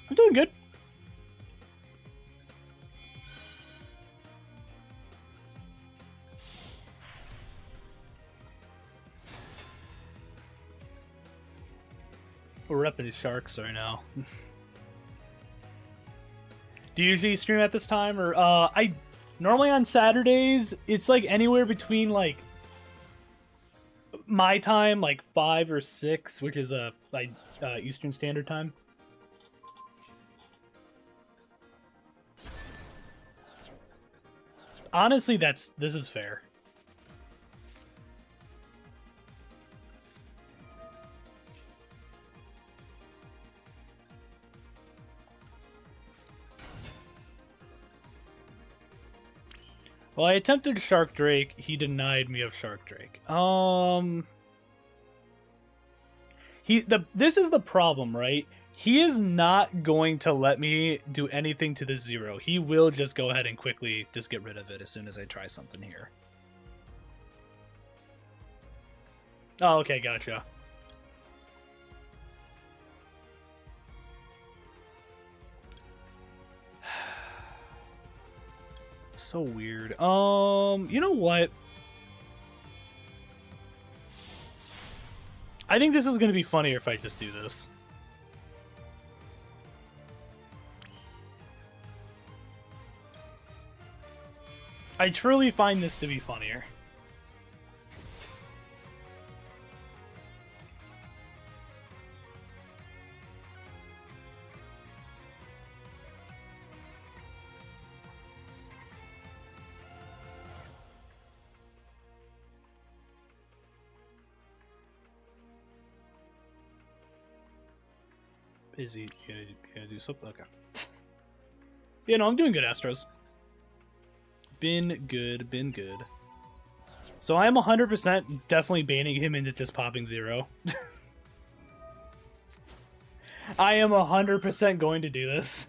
I'm doing good. We're repping Sharks right now. Do you usually stream at this time, or I normally on Saturdays it's like anywhere between like my time, like 5 or 6, which is like Eastern Standard Time. Honestly, this is fair. Well, I attempted Shark Drake. He denied me of Shark Drake. This is the problem, right? He is not going to let me do anything to this 0. He will just go ahead and quickly just get rid of it as soon as I try something here. Oh, okay, gotcha. So weird. You know what? I think this is going to be funnier if I just do this. I truly find this to be funnier. Is he gonna do something? Okay. Yeah, no, I'm doing good, Astros. Been good, been good. So I am 100% definitely banning him into just popping 0. I am 100% going to do this.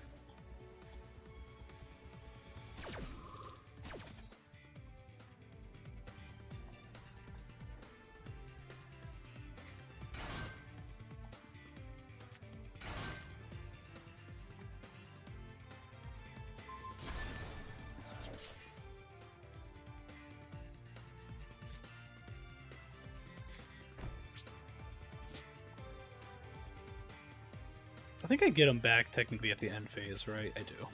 I think I get him back technically at the end phase, right? I do.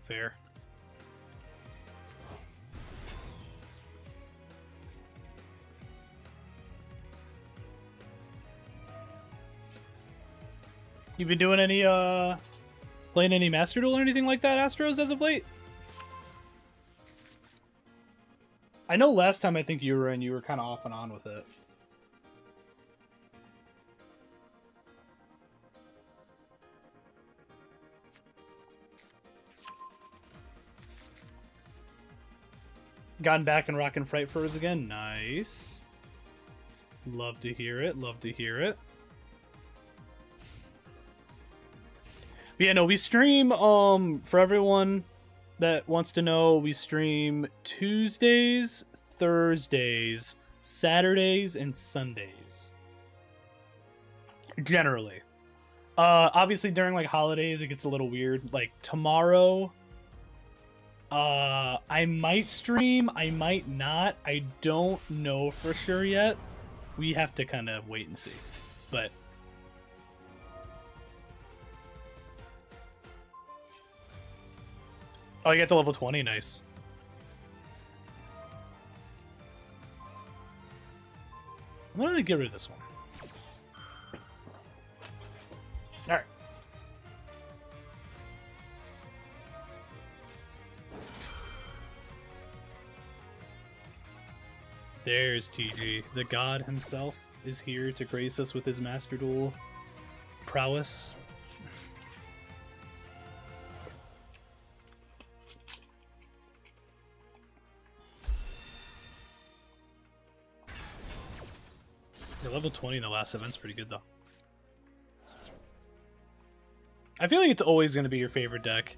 Fair. You been doing any, playing any Master Duel or anything like that, Astros, as of late? I know last time I think you were in, you were kind of off and on with it. Gotten back and rocking Fright Furs again? Nice. Love to hear it, love to hear it. But yeah, no, we stream, for everyone that wants to know, we stream Tuesdays, Thursdays, Saturdays, and Sundays. Generally. Obviously during, like, holidays, it gets a little weird. Like, tomorrow, I might stream, I might not. I don't know for sure yet. We have to kind of wait and see. But... Oh, you got to level 20, nice. I'm gonna get rid of this one. Alright. There's TG. The god himself is here to grace us with his Master Duel prowess. Yeah, level 20 in the last event's pretty good, though. I feel like it's always going to be your favorite deck.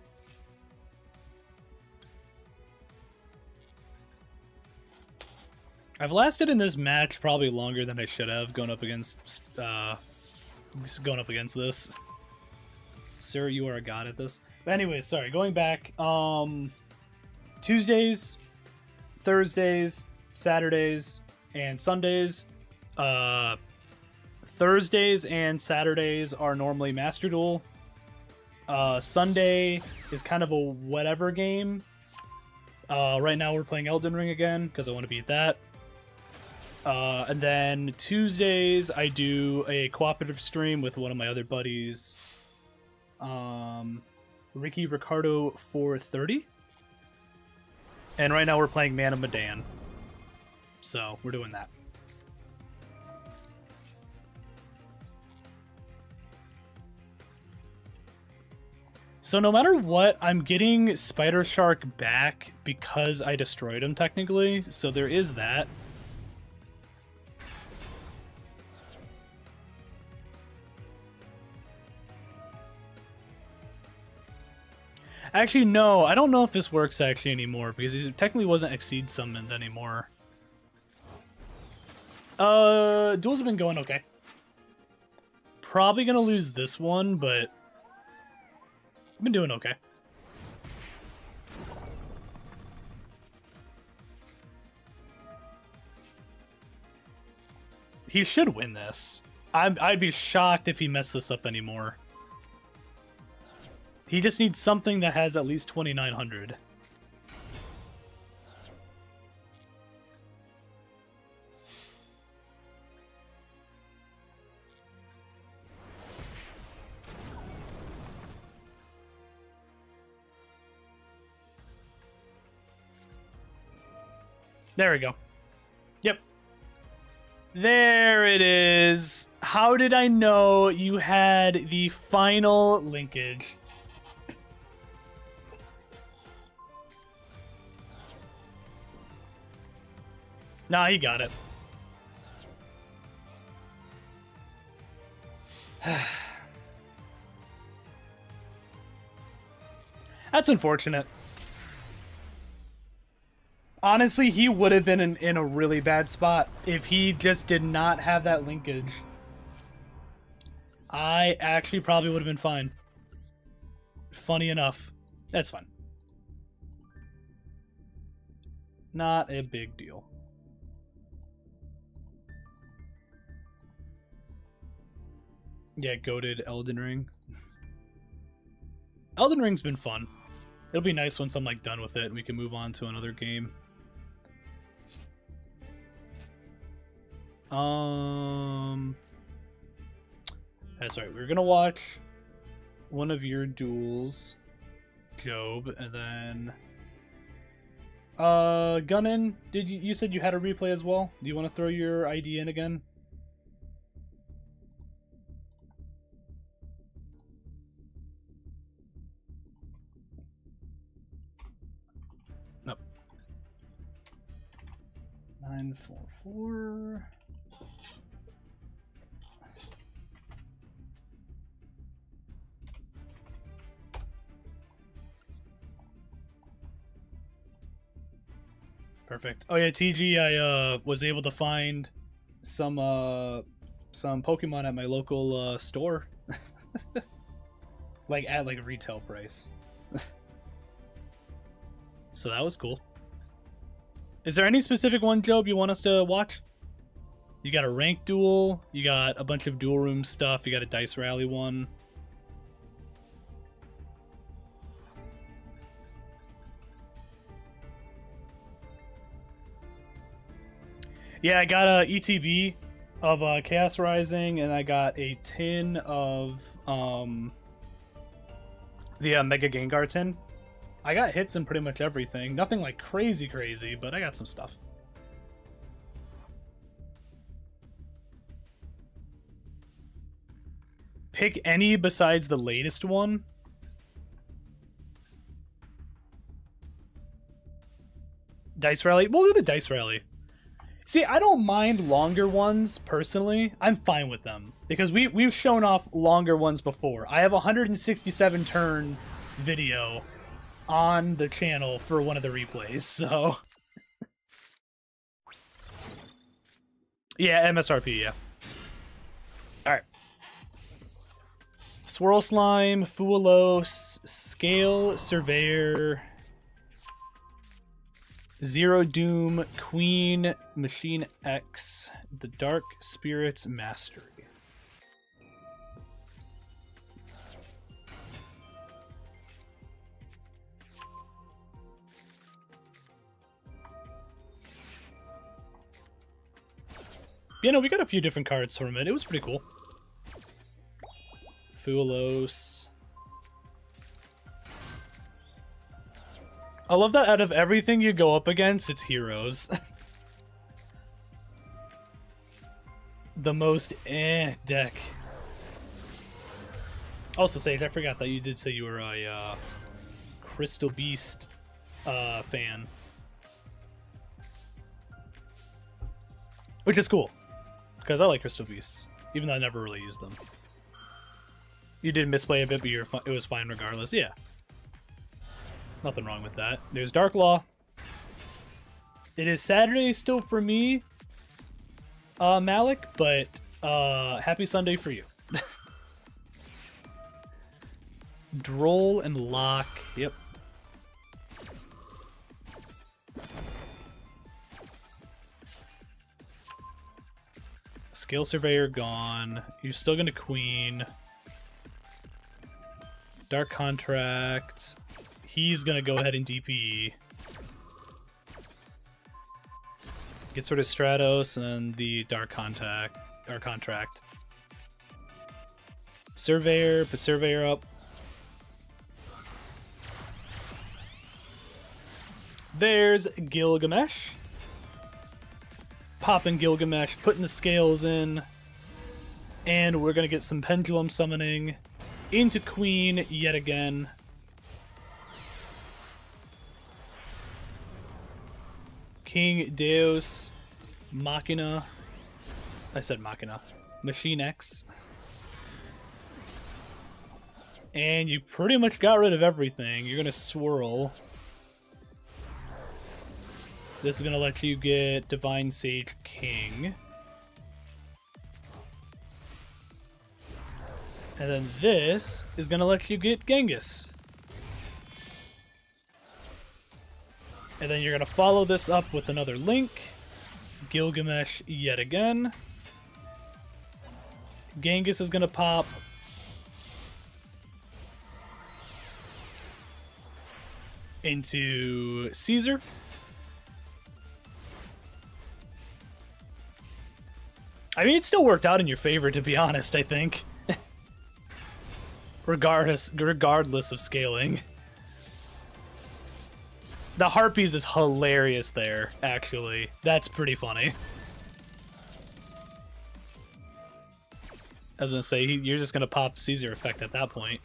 I've lasted in this match probably longer than I should have going up against this. Sir, you are a god at this. But anyways, sorry, going back. Tuesdays, Thursdays, Saturdays, and Sundays. Thursdays and Saturdays are normally Master Duel. Sunday is kind of a whatever game. Right now we're playing Elden Ring again because I want to beat that. And then Tuesdays I do a cooperative stream with one of my other buddies, Ricky Ricardo 430. And right now we're playing Man of Medan. So we're doing that. So no matter what, I'm getting Spider Shark back because I destroyed him technically, so there is that. Actually, no. I don't know if this works actually anymore because he technically wasn't Exceed summoned anymore. Duels have been going okay. Probably gonna lose this one, but I've been doing okay. He should win this. I'd be shocked if he messed this up anymore. He just needs something that has at least 2,900. There we go. Yep. There it is. How did I know you had the final linkage? Nah, he got it. That's unfortunate. Honestly, he would have been in a really bad spot if he just did not have that linkage. I actually probably would have been fine. Funny enough. That's fine. Not a big deal. Yeah, goated Elden Ring. Elden Ring's been fun. It'll be nice once I'm like done with it and we can move on to another game. That's right. We're gonna watch one of your duels, Job, and then Gunnin. Did you said you had a replay as well? Do you want to throw your ID in again? Nope. 944. Perfect. Oh yeah, TG, I was able to find some Pokemon at my local store. Like at like a retail price. So that was cool. Is there any specific one, Job, you want us to watch? You got a rank duel, you got a bunch of duel room stuff, you got a dice rally one. Yeah, I got a ETB of Chaos Rising, and I got a tin of the Mega Gengar tin. I got hits in pretty much everything. Nothing like crazy, but I got some stuff. Pick any besides the latest one. Dice Rally? We'll do the Dice Rally. See, I don't mind longer ones, personally. I'm fine with them. Because we've shown off longer ones before. I have a 167 turn video on the channel for one of the replays, so... Yeah, MSRP, yeah. Alright. Swirl Slime, Fuelos, Scale, Surveyor... Zero Doom, Queen, Machine X, the Dark Spirits Mastery. You know, we got a few different cards from it. It was pretty cool. Fuelos. I love that out of everything you go up against, it's heroes. The most deck. Also, Sage, I forgot that you did say you were a Crystal Beast fan. Which is cool, because I like Crystal Beasts, even though I never really used them. You did misplay a bit, but it was fine regardless, yeah. Nothing wrong with that. There's Dark Law. It is Saturday still for me, Malik, but happy Sunday for you. Droll and Lock. Yep. Scale Surveyor gone. You're still gonna Queen. Dark Contract. He's gonna go ahead and DPE. Get sort of Stratos and the Dark Contract. Surveyor, put Surveyor up. There's Gilgamesh. Popping Gilgamesh, putting the scales in. And we're gonna get some Pendulum Summoning into Queen yet again. King Deus Machina. I said Machina. Machine X. And you pretty much got rid of everything. You're gonna swirl. This is gonna let you get Divine Sage King. And then this is gonna let you get Genghis. And then you're gonna follow this up with another Link. Gilgamesh yet again. Genghis is gonna pop. Into Caesar. I mean, it still worked out in your favor, to be honest, I think. regardless of scaling. The Harpies is hilarious there, actually. That's pretty funny. I was gonna say, you're just gonna pop Caesar effect at that point.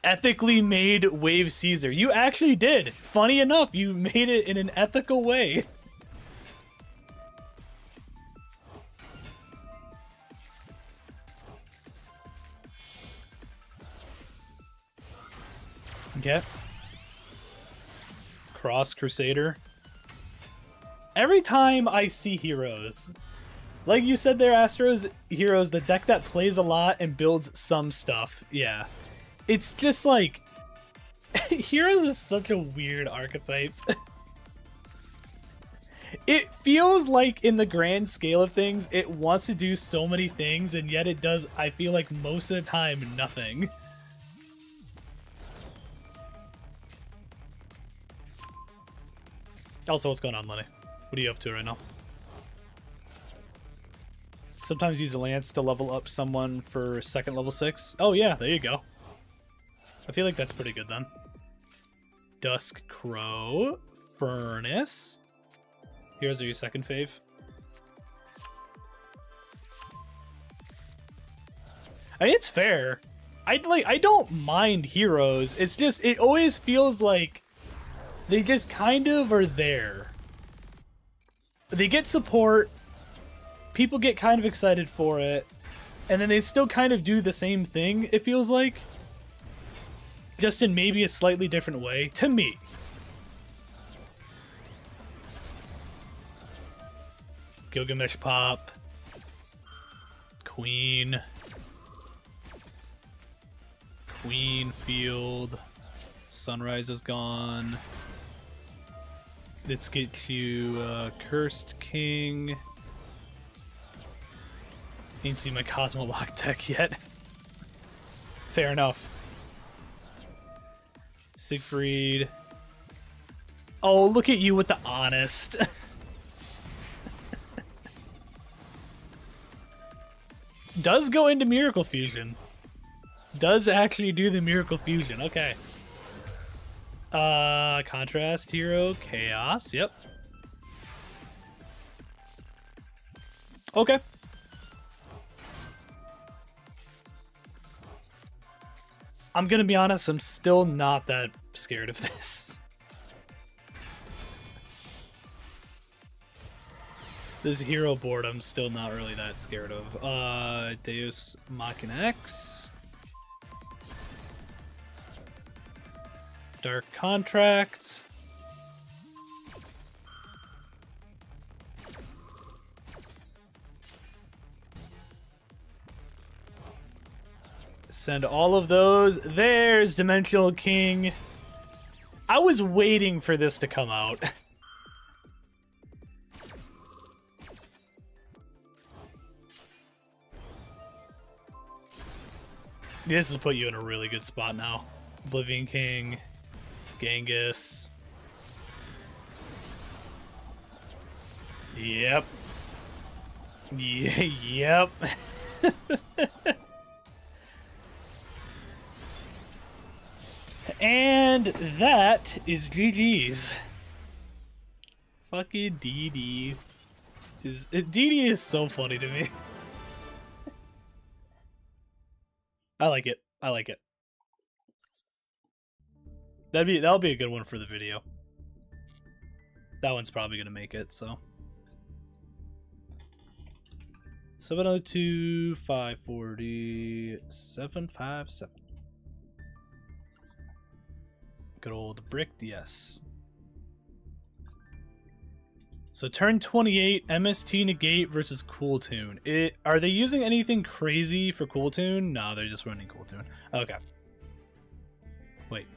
Ethically made Wave Caesar. You actually did! Funny enough, you made it in an ethical way. Okay. Cross Crusader. Every time I see heroes, like you said there, Astros, heroes, the deck that plays a lot and builds some stuff, yeah. It's just like, heroes is such a weird archetype. It feels like in the grand scale of things, it wants to do so many things, and yet it does, I feel like most of the time, nothing. Also, what's going on, Lenny? What are you up to right now? Sometimes use a lance to level up someone for second level 6. Oh yeah, there you go. I feel like that's pretty good then. Dusk Crow. Furnace. Heroes are your second fave. I mean, it's fair. I don't mind heroes. It's just, it always feels like they just kind of are there. They get support, people get kind of excited for it, and then they still kind of do the same thing, it feels like. Just in maybe a slightly different way, to me. Gilgamesh pop. Queen. Queen field. Sunrise is gone. Let's get you Cursed King. Ain't seen my Cosmo Lock deck yet. Fair enough. Siegfried. Oh, look at you with the honest. Does go into Miracle Fusion. Does actually do the Miracle Fusion. Okay. Contrast hero, Chaos. Yep. Okay. I'm gonna be honest, I'm still not that scared of this. This hero board I'm still not really that scared of. Deus Machina X. Dark Contract. Send all of those. There's Dimensional King. I was waiting for this to come out. This has put you in a really good spot now. Oblivion King, Genghis. Yep. Yep. And that is GG's. Fucking DD. DD is so funny to me. I like it. I like it. That'll be a good one for the video. That one's probably gonna make it, so. 702 540 757. Good old bricked, yes. So turn 28, MST Negate versus Cool Tune. Are they using anything crazy for Cool Tune? No, they're just running Cool Tune. Okay. Wait,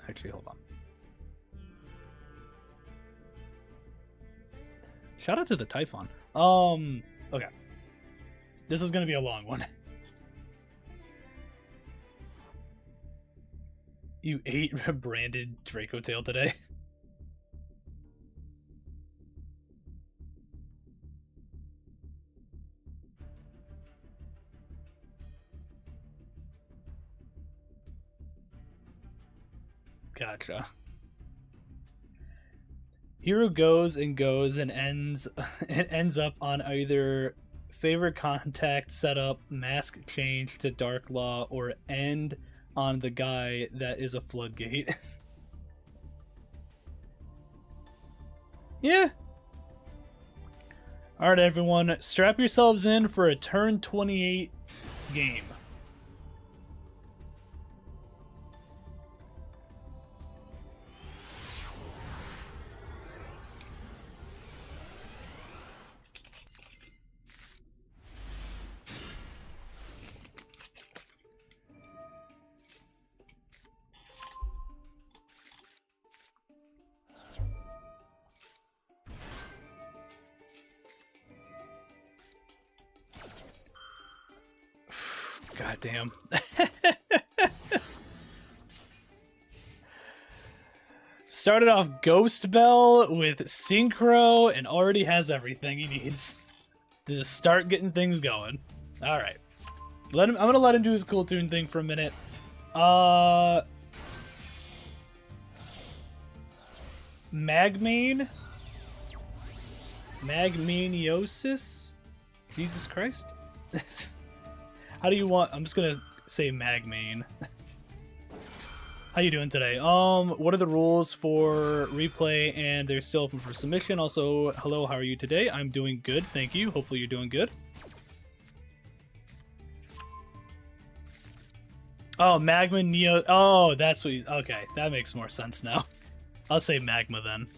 actually, hold on. Shout out to the Typhon. Okay. This is gonna be a long one. You ate branded Draco Tail today? Gotcha. Hero goes and ends up on either favorite contact setup, mask change to Dark Law, or end on the guy that is a floodgate. Yeah. Alright everyone, strap yourselves in for a turn 28 game. God damn. Started off Ghost Bell with Synchro and already has everything he needs to just start getting things going. Alright. I'm gonna let him do his Cool Tune thing for a minute. Magmane? Magmaniosis? Jesus Christ? How do you want... I'm just gonna say Magmane. How you doing today? What are the rules for replay? And they're still open for submission. Also, hello, how are you today? I'm doing good, thank you. Hopefully you're doing good. Oh, Magma Neo... Oh, that's what you... Okay, that makes more sense now. I'll say Magma then.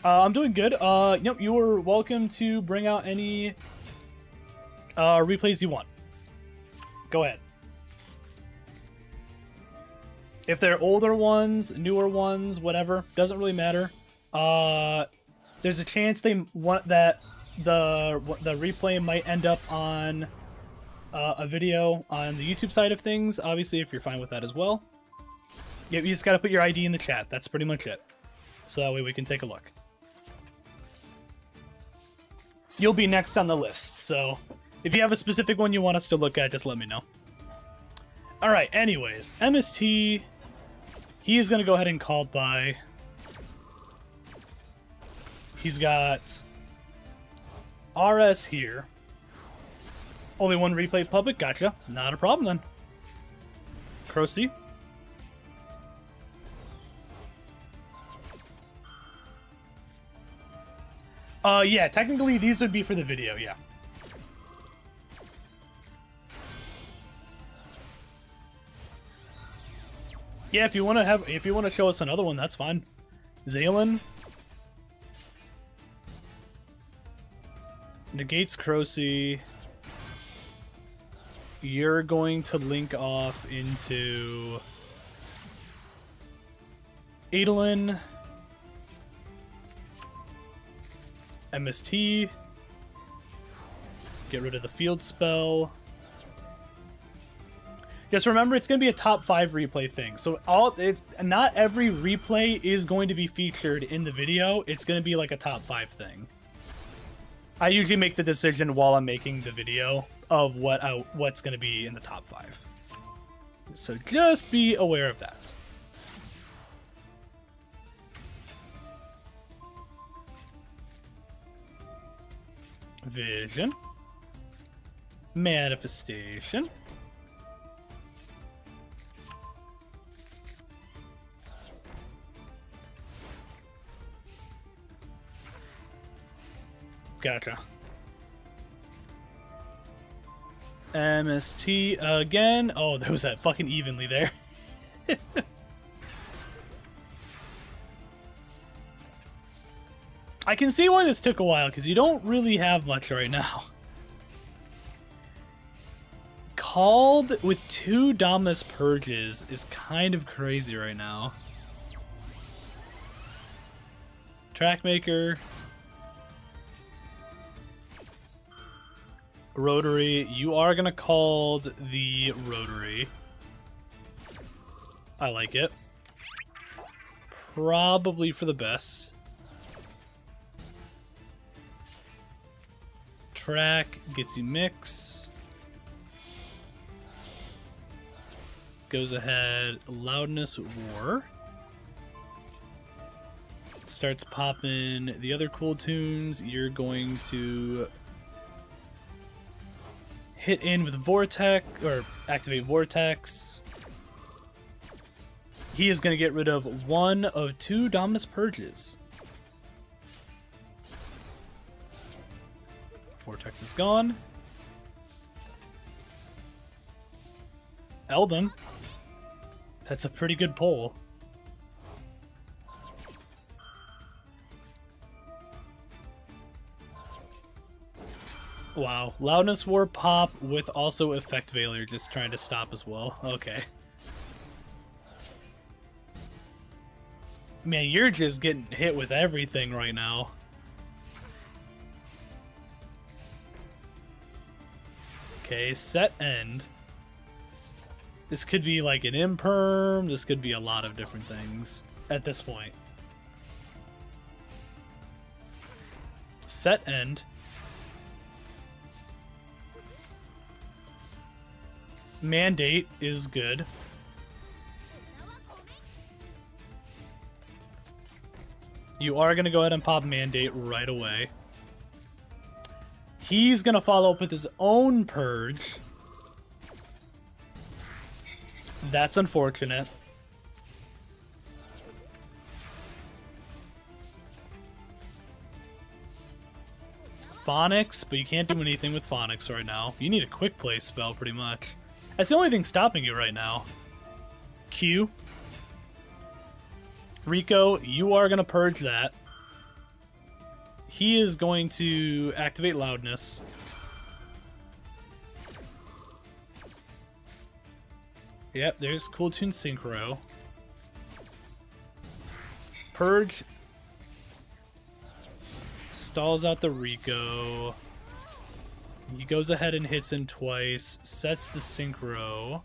I'm doing good. Yep, you are welcome to bring out any replays you want. Go ahead. If they're older ones, newer ones, whatever, doesn't really matter. There's a chance they want that the replay might end up on a video on the YouTube side of things. Obviously, if you're fine with that as well. Yep, you just gotta put your ID in the chat. That's pretty much it. So that way we can take a look. You'll be next on the list, so if you have a specific one you want us to look at, just let me know. Alright, anyways, MST, he is going to go ahead and call by. He's got RS here. Only one replay public, gotcha. Not a problem then. Proceed. Yeah, technically these would be for the video, yeah. Yeah, if you want to show us another one, that's fine. Zaylin negates Crocy. You're going to link off into Adolin, MST, get rid of the field spell. Just remember, it's going to be a top 5 replay thing. So not every replay is going to be featured in the video. It's going to be like a top 5 thing. I usually make the decision while I'm making the video of what's going to be in the top 5. So just be aware of that. Vision. Manifestation. Gotcha. MST again. Oh, there was that fucking evenly there. I can see why this took a while, because you don't really have much right now. Called with 2 Dominus Purges is kind of crazy right now. Trackmaker. Rotary. You are going to call the Rotary. I like it. Probably for the best. Track gets you mix. Goes ahead. Loudness War. Starts popping the other cool tunes. You're going to hit in with Vortex, or activate Vortex. He is going to get rid of 1 of 2 Dominus Purges. Vortex is gone. Eldon. That's a pretty good pull. Wow. Loudness War pop with also Effect Failure just trying to stop as well. Okay. Man, you're just getting hit with everything right now. Okay, set end. This could be like an imperm. This could be a lot of different things at this point. Set end. Mandate is good. You are going to go ahead and pop Mandate right away. He's going to follow up with his own Purge. That's unfortunate. Phonics, but you can't do anything with Phonics right now. You need a quick play spell, pretty much. That's the only thing stopping you right now. Q. Rico, you are going to purge that. He is going to activate Loudness. Yep, there's Cool Tune Synchro. Purge. Stalls out the Rico. He goes ahead and hits in twice, sets the Synchro.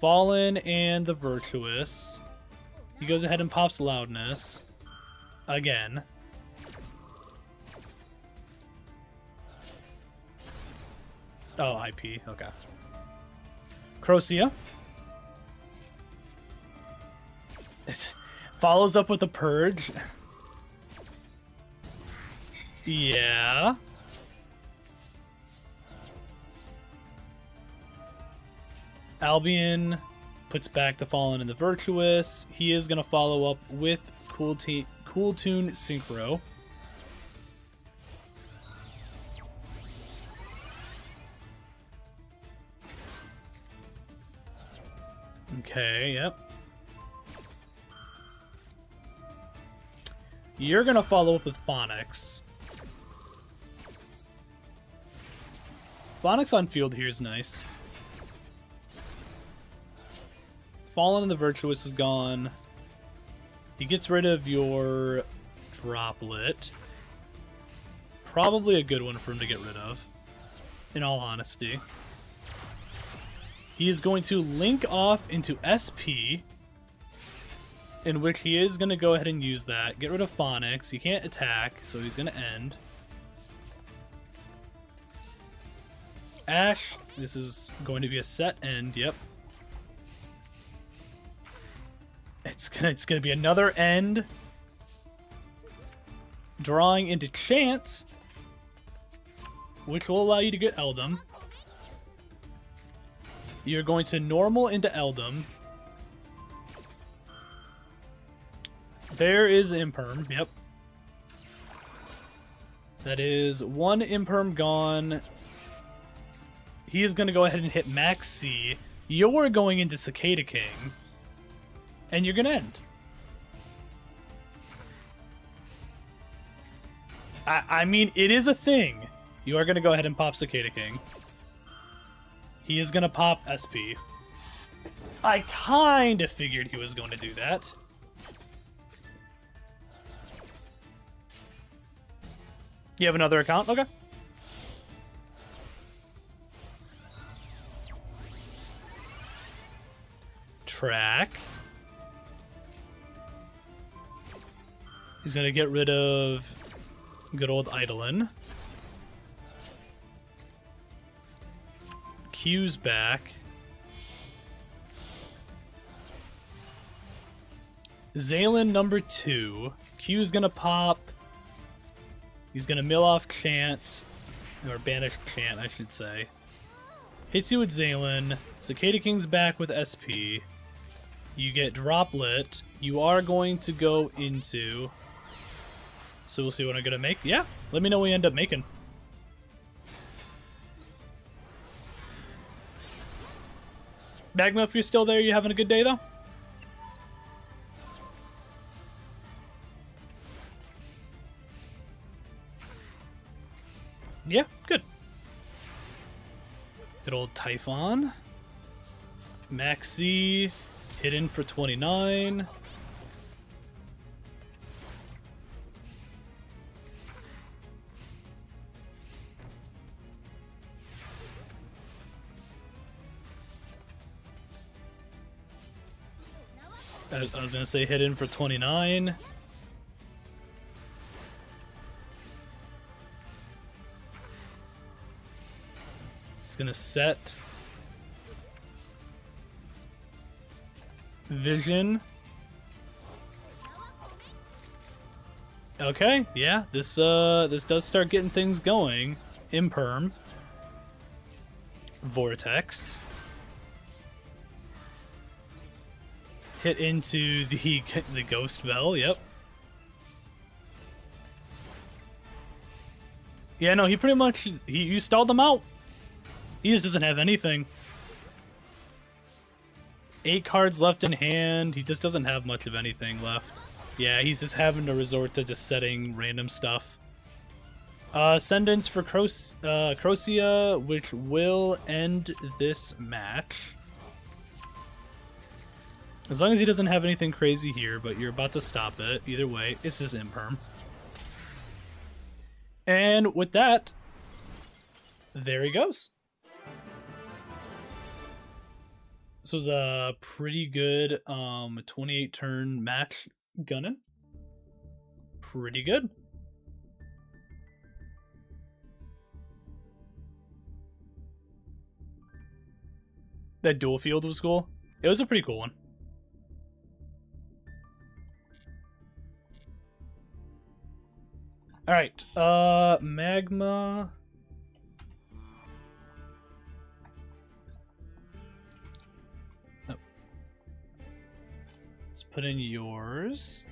Fallen and the Virtuous. He goes ahead and pops Loudness. Again. Oh, IP, okay. Crocia. It follows up with a Purge. Yeah. Albion puts back the Fallen and the Virtuous. He is going to follow up with Cool Tune Synchro. Okay, yep. You're gonna follow up with Phonics. Phonics on field here is nice. Fallen and the Virtuous is gone. He gets rid of your Droplet. Probably a good one for him to get rid of, in all honesty. He is going to link off into SP, in which he is going to go ahead and use that. Get rid of Phonics. He can't attack, so he's going to end. Ash, this is going to be a set end, yep. It's gonna be another end. Drawing into Chant, which will allow you to get Eldum. You're going to normal into Eldum. There is Imperm, yep. That is one Imperm gone. He is going to go ahead and hit Max C. You're going into Cicada King. And you're going to end. I mean, it is a thing. You are going to go ahead and pop Cicada King. He is going to pop SP. I kind of figured he was going to do that. You have another account? Okay. Track. He's going to get rid of good old Eidolon. Q's back. Zaylin number 2. Q's going to pop. He's going to mill off Chant. Or banish Chant, I should say. Hits you with Zaylin. Cicada King's back with SP. You get Droplet. You are going to go into... So we'll see what I'm going to make. Yeah, let me know what we end up making. Magma, if you're still there, you having a good day, though? Yeah, good. Good old Typhon. Maxi, hidden for 29. I was gonna say hidden for 29. It's gonna set Vision. Okay, yeah, this does start getting things going. Imperm. Vortex. Hit into the Ghost Bell, yep. Yeah, no, he pretty much, you stalled him out. He just doesn't have anything. 8 cards left in hand, he just doesn't have much of anything left. Yeah, he's just having to resort to just setting random stuff. Ascendance for Crocia, which will end this match. As long as he doesn't have anything crazy here, but you're about to stop it. Either way, it's his Imperm. And with that, there he goes. This was a pretty good 28 turn match gunning. Pretty good. That dual field was cool. It was a pretty cool one. Alright, Magma. Oh. Let's put in yours.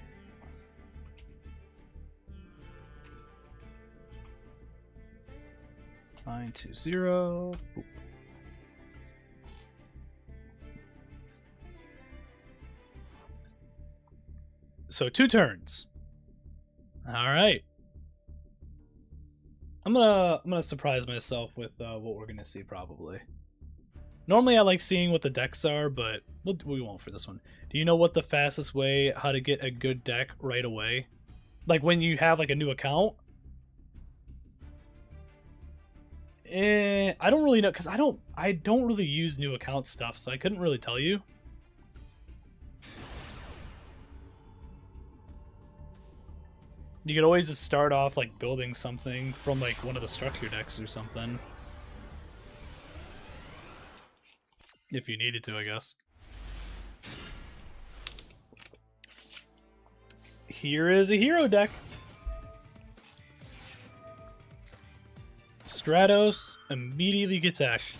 Nine two zero. Boop. So 2 turns. All right. I'm gonna surprise myself with what we're gonna see probably. Normally I like seeing what the decks are, but we won't for this one. Do you know what the fastest way how to get a good deck right away? Like when you have like a new account? I don't really know because I don't really use new account stuff, so I couldn't really tell you. You could always just start off like building something from like one of the structure decks or something. If you needed to, I guess. Here is a hero deck. Stratos immediately gets Ash.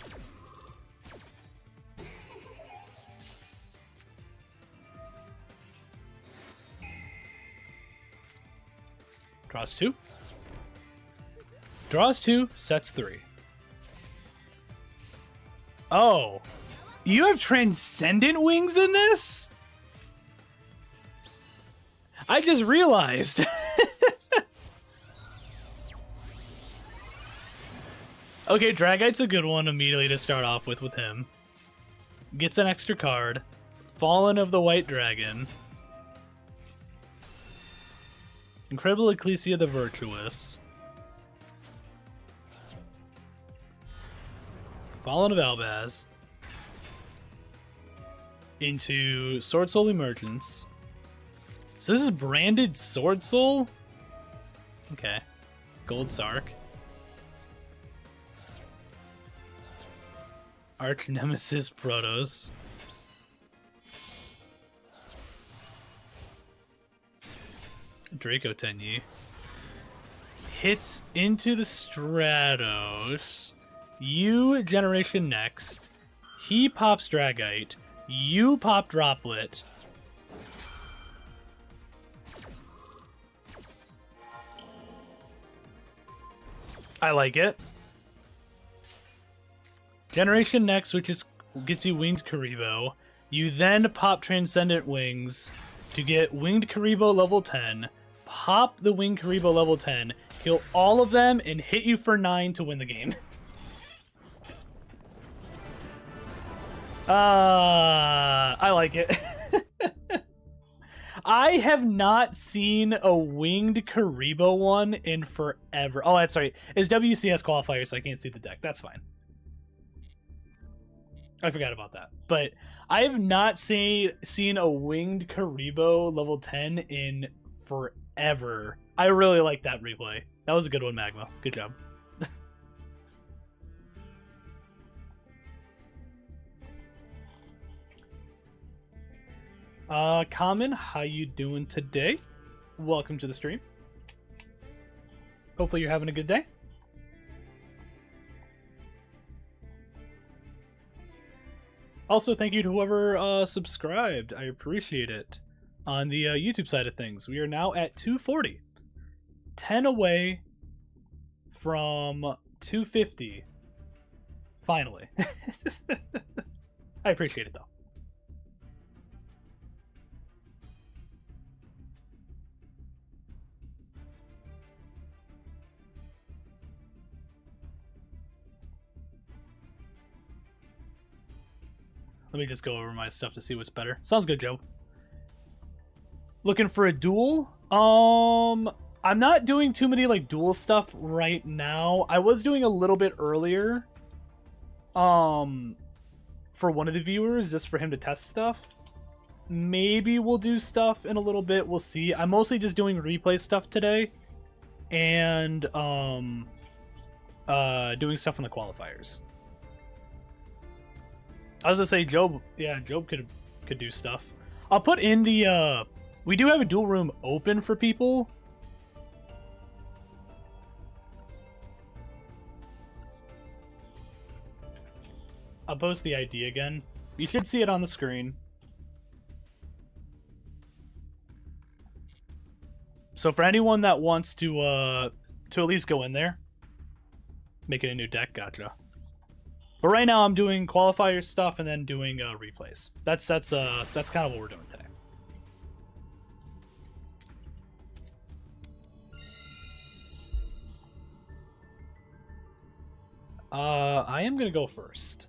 Draws 2. Draws 2, sets 3. Oh. You have Transcendent Wings in this? I just realized. Okay, Dragite's a good one immediately to start off with him. Gets an extra card. Fallen of the White Dragon. Incredible Ecclesia the Virtuous. Fallen of Albaz. Into Sword Soul Emergence. So this is branded Sword Soul? Okay. Gold Sark. Arch Nemesis Protos. Draco Tenyi. Hits into the Stratos. You Generation Next. He pops Dragite. You pop Droplet. I like it. Generation Next, which gets you Winged Karibo. You then pop Transcendent Wings to get Winged Karibo level 10. Pop the Winged Karibo level 10. Kill all of them and hit you for 9 to win the game. I like it. I have not seen a Winged Karibo one in forever. Oh, that's right. It's WCS qualifier, so I can't see the deck. That's fine. I forgot about that. But I have not seen a Winged Karibo level 10 in forever. I really like that replay. That was a good one, Magma. Good job. Common, how you doing today? Welcome to the stream. Hopefully you're having a good day. Also, thank you to whoever subscribed. I appreciate it. On the YouTube side of things, we are now at 240. 10 away from 250. Finally. I appreciate it, though. Let me just go over my stuff to see what's better. Sounds good, Joe. Looking for a duel? I'm not doing too many like duel stuff right now. I was doing a little bit earlier. For one of the viewers, just for him to test stuff. Maybe we'll do stuff in a little bit. We'll see. I'm mostly just doing replay stuff today. And doing stuff in the qualifiers. I was gonna say Job. Yeah, Job could do stuff. I'll put in the. We do have a duel room open for people. I'll post the ID again. You should see it on the screen. So for anyone that wants to at least go in there, make it a new deck. Gotcha. But right now I'm doing qualifier stuff and then doing replays. That's kind of what we're doing today. I am gonna go first.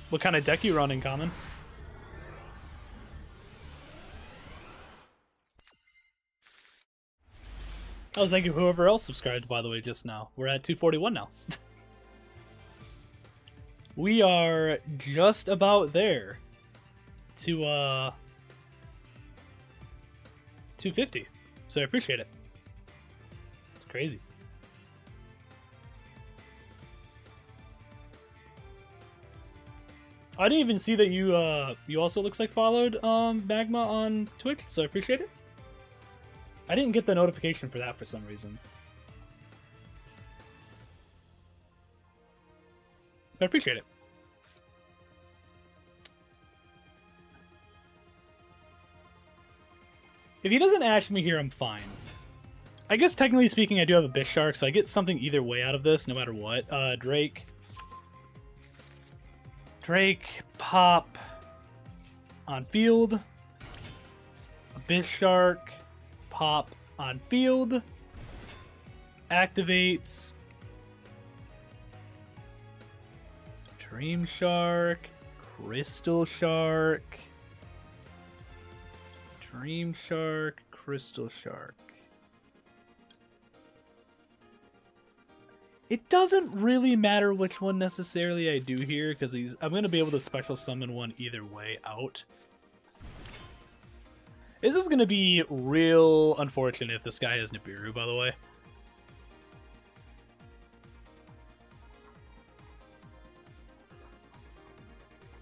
What kind of deck you running, Common? Oh, thank you whoever else subscribed, by the way, just now. We're at 241 now. We are just about there to 250. So I appreciate it. It's crazy. I didn't even see that you also looks like followed Magma on Twitch, so I appreciate it. I didn't get the notification for that for some reason. But I appreciate it. If he doesn't ash me here, I'm fine. I guess technically speaking, I do have a Bishark, so I get something either way out of this, no matter what. Drake, pop on field. A Bishark, pop on field. Activates. Dream Shark, Crystal Shark. Dream Shark, Crystal Shark. It doesn't really matter which one necessarily I do here, because I'm going to be able to special summon one either way out. This is going to be real unfortunate if this guy has Nibiru, by the way.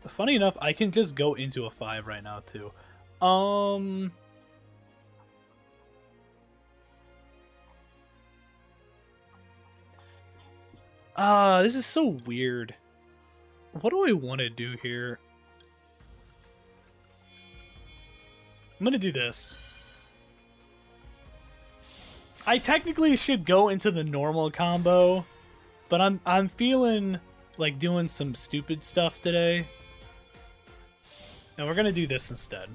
Funny enough, I can just go into a 5 right now, too. This is so weird. What do I want to do here? I'm gonna do this. I technically should go into the normal combo, but I'm feeling like doing some stupid stuff today. And we're gonna do this instead.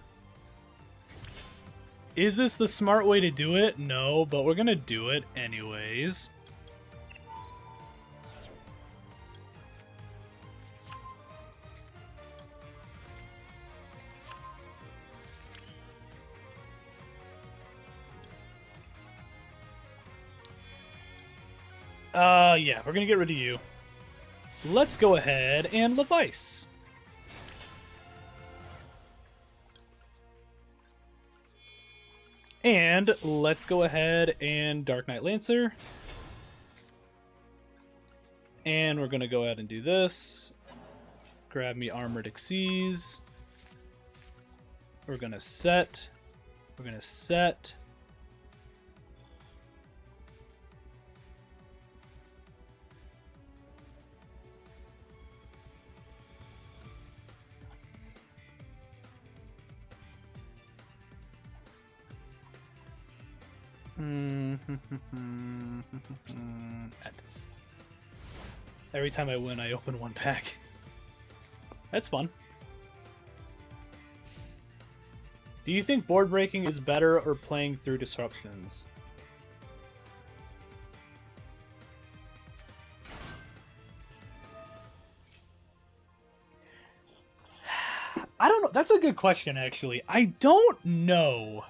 Is this the smart way to do it? No, but we're gonna do it anyways. Yeah, we're gonna get rid of you. Let's go ahead and Levice. And let's go ahead and Dark Knight Lancer. And we're gonna go ahead and do this. Grab me Armored Xyz. We're gonna set. We're gonna set. Every time I win, I open one pack. That's fun. Do you think board breaking is better or playing through disruptions? I don't know. That's a good question, actually. I don't know.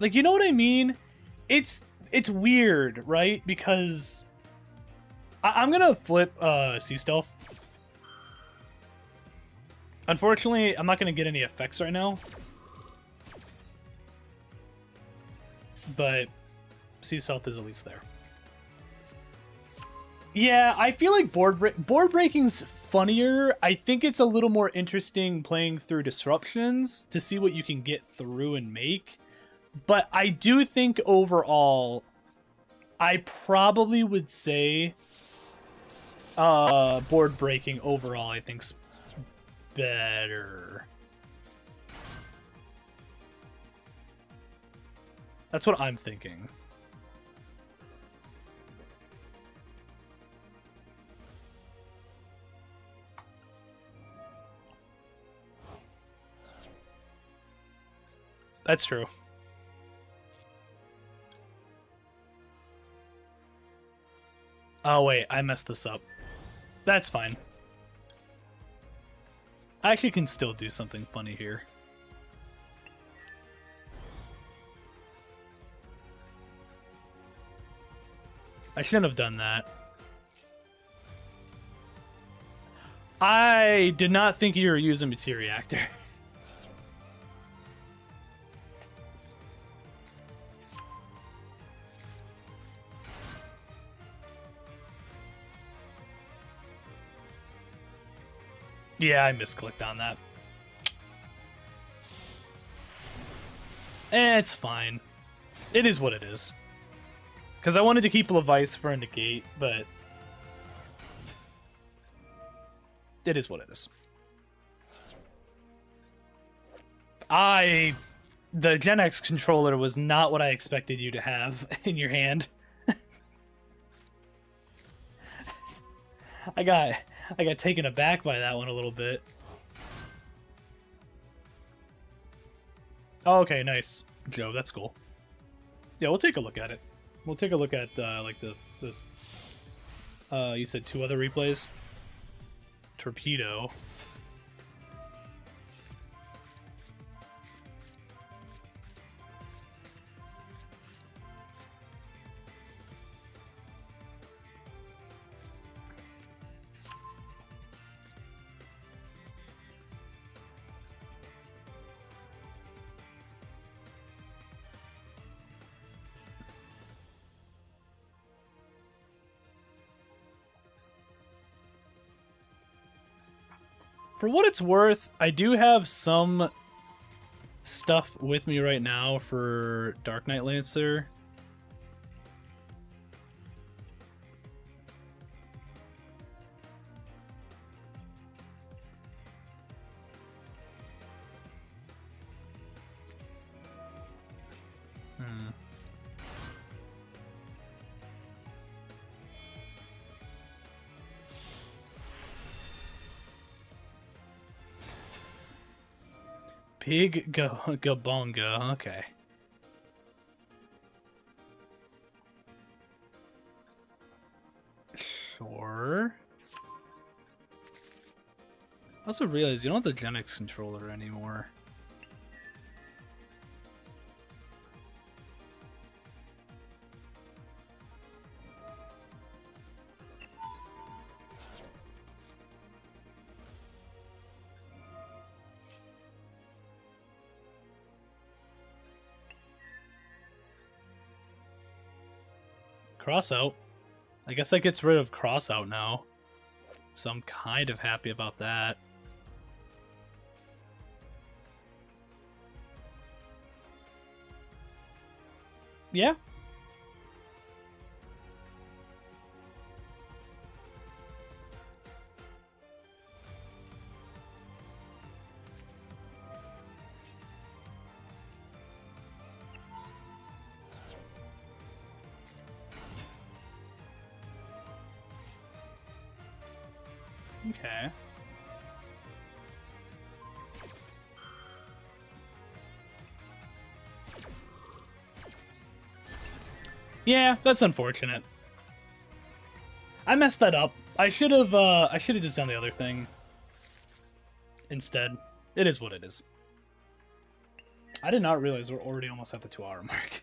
Like, you know what I mean? It's weird, right? Because I'm gonna flip Sea Stealth. Unfortunately, I'm not gonna get any effects right now. But Sea Stealth is at least there. Yeah, I feel like board breaking's funnier. I think it's a little more interesting playing through disruptions to see what you can get through and make. But I do think overall, I probably would say board breaking overall I think's better. That's what I'm thinking. That's true. Oh, wait, I messed this up. That's fine. I actually can still do something funny here. I shouldn't have done that. I did not think you were using Materia Reactor. Yeah, I misclicked on that. It's fine. It is what it is. Because I wanted to keep Levice for a negate, but it is what it is. The Gen X controller was not what I expected you to have in your hand. I got taken aback by that one a little bit. Oh, okay, nice, Joe. That's cool. Yeah, we'll take a look at it. We'll take a look at like those. You said 2 other replays. Torpedo. For what it's worth, I do have some stuff with me right now for Dark Knight Lancer. Big Gabonga, okay. Sure. I also realized you don't have the Gen X controller anymore. Crossout. I guess that gets rid of Crossout now. So I'm kind of happy about that. Yeah. Okay. Yeah, that's unfortunate. I messed that up. I should have just done the other thing instead. It is what it is. I did not realize we're already almost at the 2-hour mark.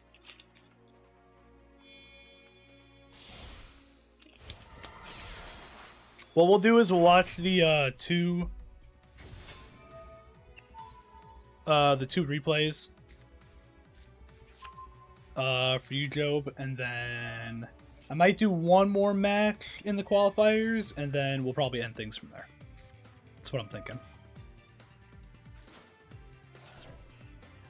What we'll do is we'll watch the two replays for you, Job, and then I might do one more match in the qualifiers, and then we'll probably end things from there. That's what I'm thinking.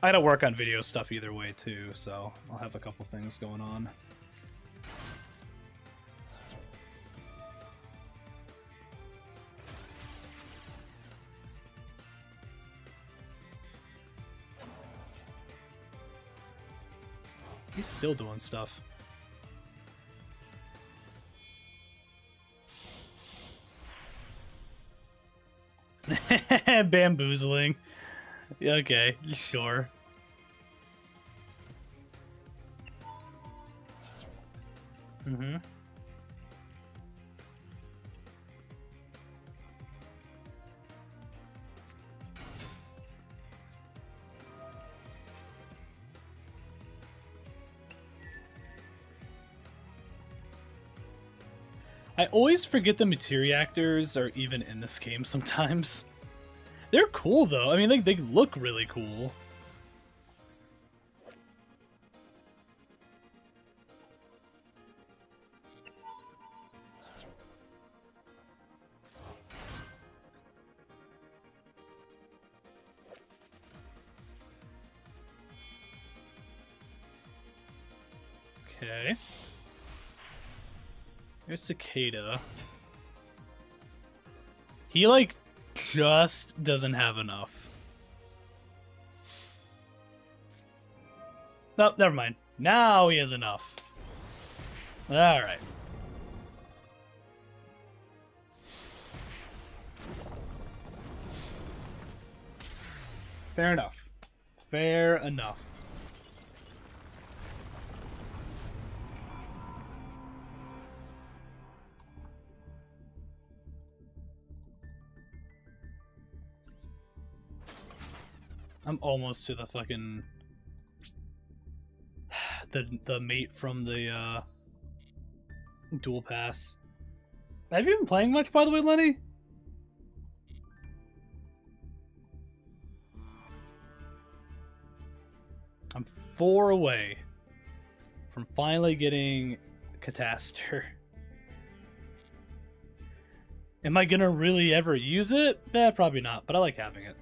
I gotta work on video stuff either way too, so I'll have a couple things going on. He's still doing stuff. Bamboozling. Okay, sure. Mm-hmm. I always forget the materia actors are even in this game sometimes. They're cool though. I mean, they look really cool. Okay. There's Cicada. He, like, just doesn't have enough. No, never mind. Now he has enough. Alright. Fair enough. Fair enough. I'm almost to the fucking the mate from the dual pass. Have you been playing much, by the way, Lenny? I'm 4 away from finally getting Cataster. Am I gonna really ever use it? Probably not, but I like having it.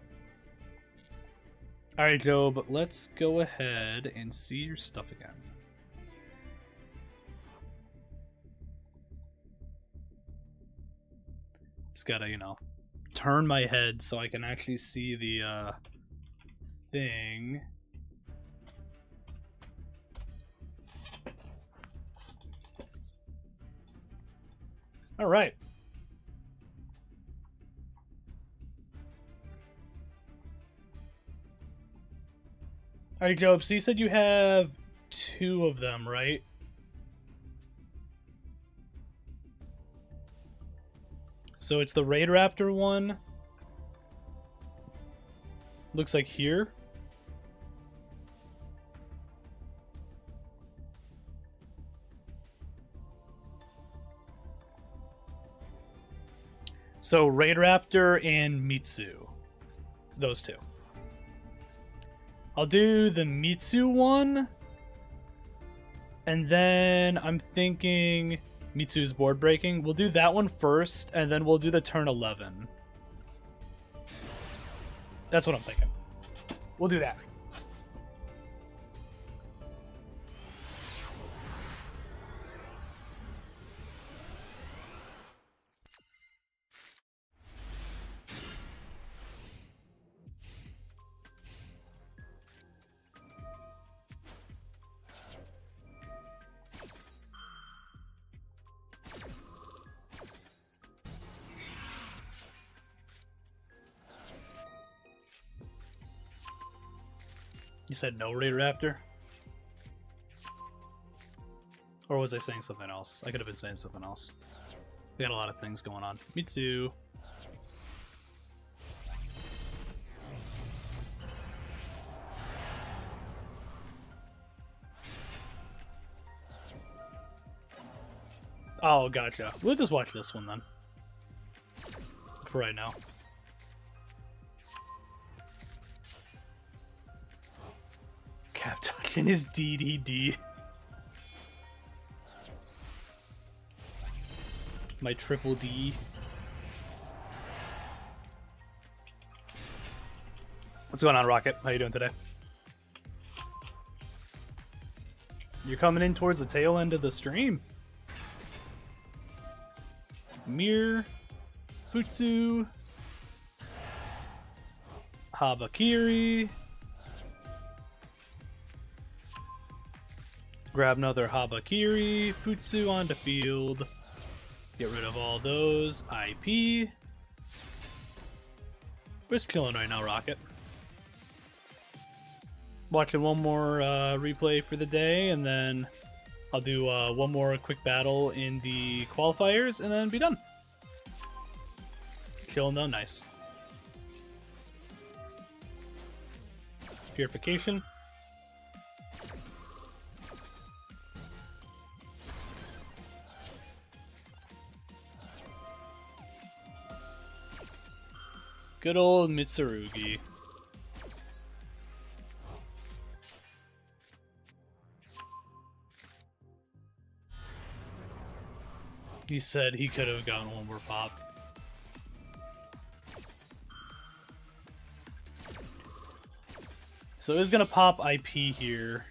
Alright, Job, let's go ahead and see your stuff again. Just gotta, you know, turn my head so I can actually see the thing. Alright. Alright, Job, so you said you have 2 of them, right? So it's the Raid Raptor one. Looks like here. So Raid Raptor and Mitsu. Those 2. I'll do the Mitsu one. And then I'm thinking Mitsu's board breaking. We'll do that one first, and then we'll do the turn 11. That's what I'm thinking. We'll do that. You said no Raid Raptor? Or was I saying something else? I could have been saying something else. We got a lot of things going on. Me too. Oh, gotcha. We'll just watch this one then. For right now. Cap touching his DDD. My triple D. What's going on, Rocket? How you doing today? You're coming in towards the tail end of the stream. Mir, Futsu, Habakiri. Grab another Habakiri, Futsu onto field. Get rid of all those. IP. We're just chilling right now, Rocket. Watching one more replay for the day, and then I'll do one more quick battle in the qualifiers and then be done. Chilling though, nice. Purification. Good old Mitsurugi. He said he could have gotten one more pop. So it's gonna pop IP here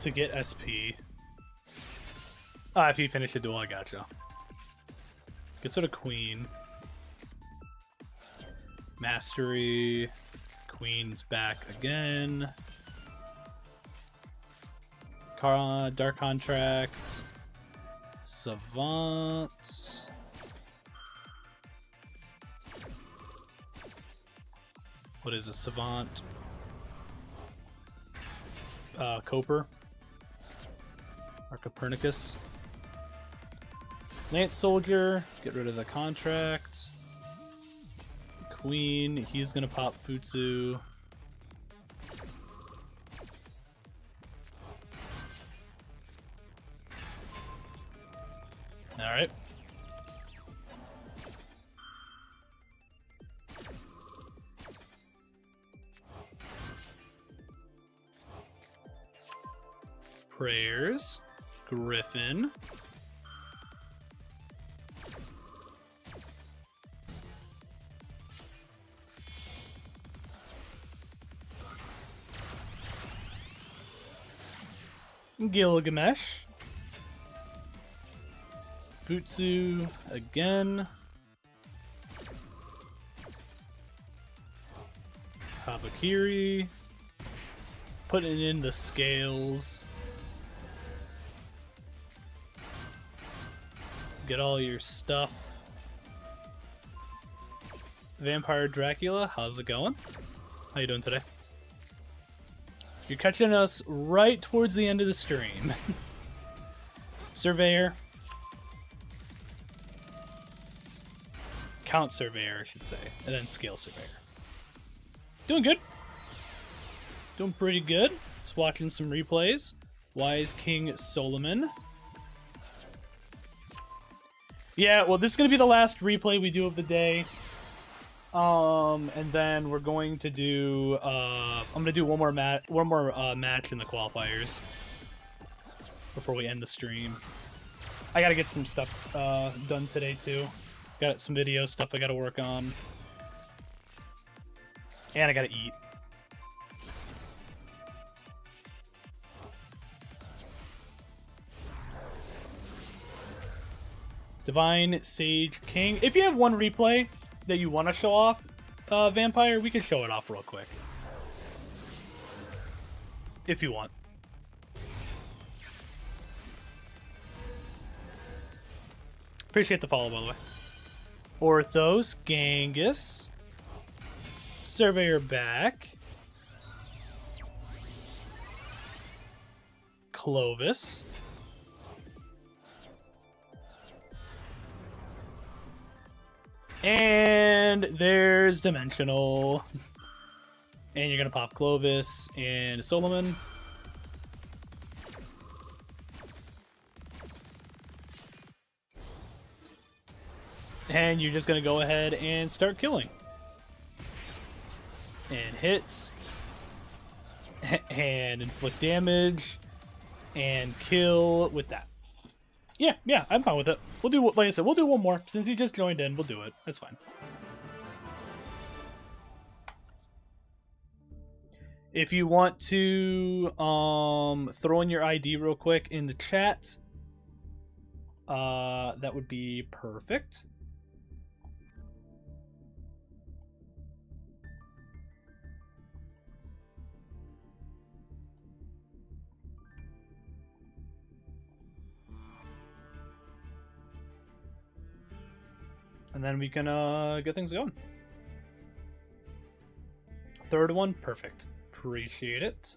to get SP. Ah, if you finish the duel, I gotcha. Gets sort of Queen. Mastery. Queen's back again. Dark Contract. Savant. What is a Savant? Coper. Or Copernicus. Lance Soldier, get rid of the contract. Queen, he's gonna pop Futsu. Alright. Prayers. Griffin. Gilgamesh. Futsu again. Habakiri. Putting in the scales. Get all your stuff. Vampire Dracula, how's it going? How you doing today? You're catching us right towards the end of the stream. Surveyor. Count Surveyor, I should say. And then Scale Surveyor. Doing good. Doing pretty good. Just watching some replays. Wise King Solomon. Yeah, well, this is going to be the last replay we do of the day. And then we're going to do, I'm going to do one more match in the qualifiers before we end the stream. I got to get some stuff done today too. Got some video stuff I got to work on. And I got to eat. Divine Sage King. If you have one replay that you want to show off, Vampire, we can show it off real quick. If you want. Appreciate the follow, by the way. Orthos, Genghis. Surveyor back. Clovis. And there's Dimensional. And you're gonna pop Clovis and Solomon. And you're just gonna go ahead and start killing. And hits. And inflict damage. And kill with that. Yeah, I'm fine with it. We'll do, like I said, we'll do one more. Since you just joined in, we'll do it. That's fine. If you want to throw in your ID real quick in the chat, that would be perfect. And then we can get things going. Third one, perfect. Appreciate it.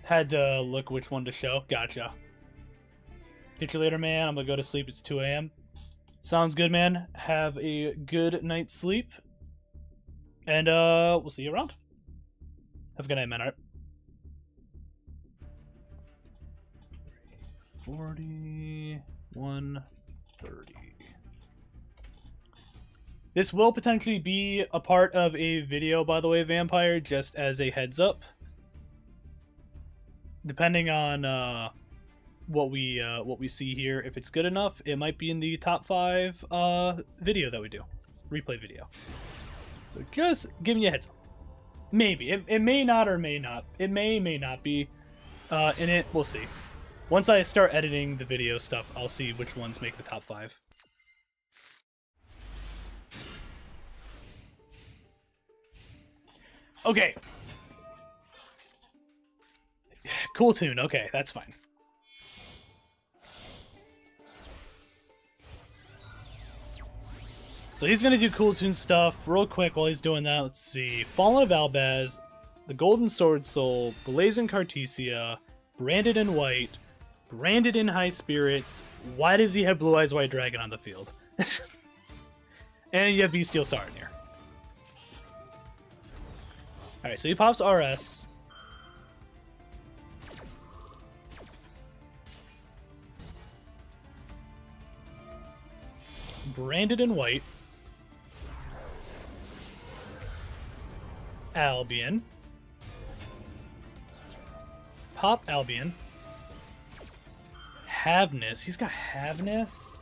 Had to look which one to show. Gotcha. Catch you later, man. I'm gonna go to sleep. It's 2 a.m. Sounds good, man. Have a good night's sleep. And we'll see you around. Have a good night, man. All right. 41:30. This will potentially be a part of a video, by the way, Vampire, just as a heads up. Depending on what we see here, if it's good enough, it might be in the top 5 video that we do, replay video. So just giving you a heads up. Maybe it may not or may not. It may not be in it. We'll see. Once I start editing the video stuff, I'll see which ones make the top 5. Okay. Cool tune. Okay, that's fine. So he's going to do cool tune stuff real quick while he's doing that. Let's see. Fallen of Albaz, the Golden Sword Soul, Blazing Cartesia, Branded in White, Branded in High Spirits. Why does he have Blue Eyes White Dragon on the field? And you have Bestial Saranir. Alright, so he pops RS. Branded in White. Albion. Pop Albion. Havness. He's got Havness?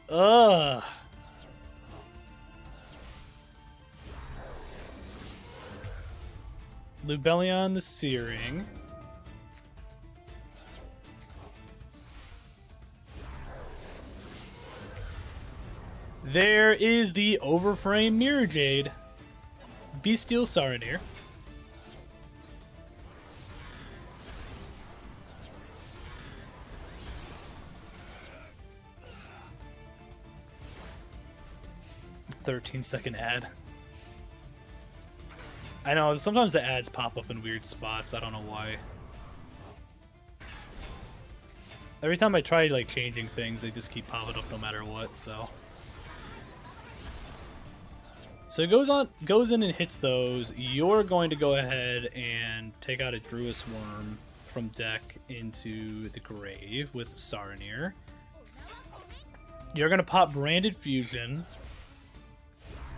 Ugh. Lubellion the Searing. There is the Overframe Mirror Jade. Bestial Saranir. "13-second ad." I know, sometimes the ads pop up in weird spots. I don't know why. Every time I try like changing things, they just keep popping up no matter what, so. So it goes in and hits those. You're going to go ahead and take out a Druis Worm from deck into the grave with Saranir. You're going to pop Branded Fusion.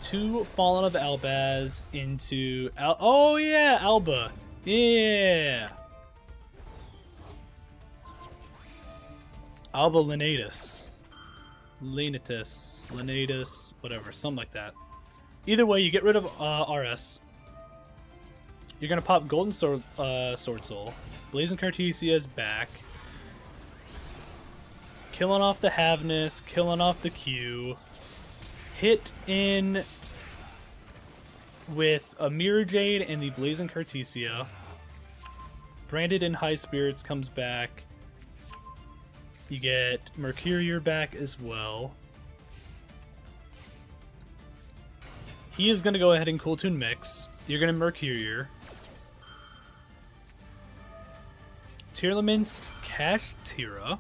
2 Fallen of Albaz into... oh yeah, Alba. Yeah. Alba Lenatus. Lenatus, whatever, something like that. Either way, you get rid of RS. You're going to pop Golden Sword Soul. Blazing Cartesia is back. Killing off the Havness, killing off the Q. Hit in with a Mirror Jade and the Blazing Cartesia. Branded in High Spirits comes back. You get Mercurier back as well. He is going to go ahead and Cool Tune Mix. You're going to Mercurier. Tearlament's Cash Tira.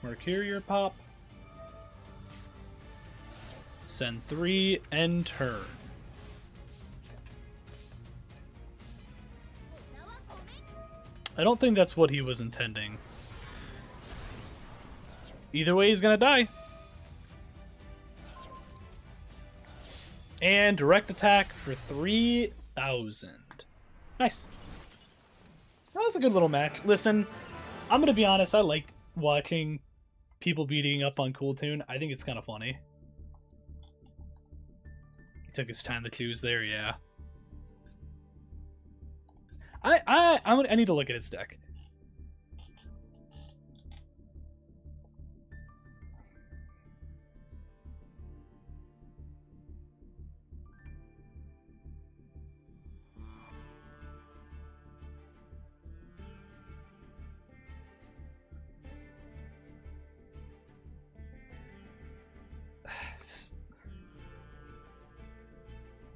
Mercurier pop. Send 3, end turn. I don't think that's what he was intending. Either way, he's gonna die. And direct attack for 3,000. Nice. That was a good little match. Listen, I'm gonna be honest, I like watching people beating up on Cool Tune. I think it's kind of funny. He took his time to choose there, yeah. I need to look at his deck.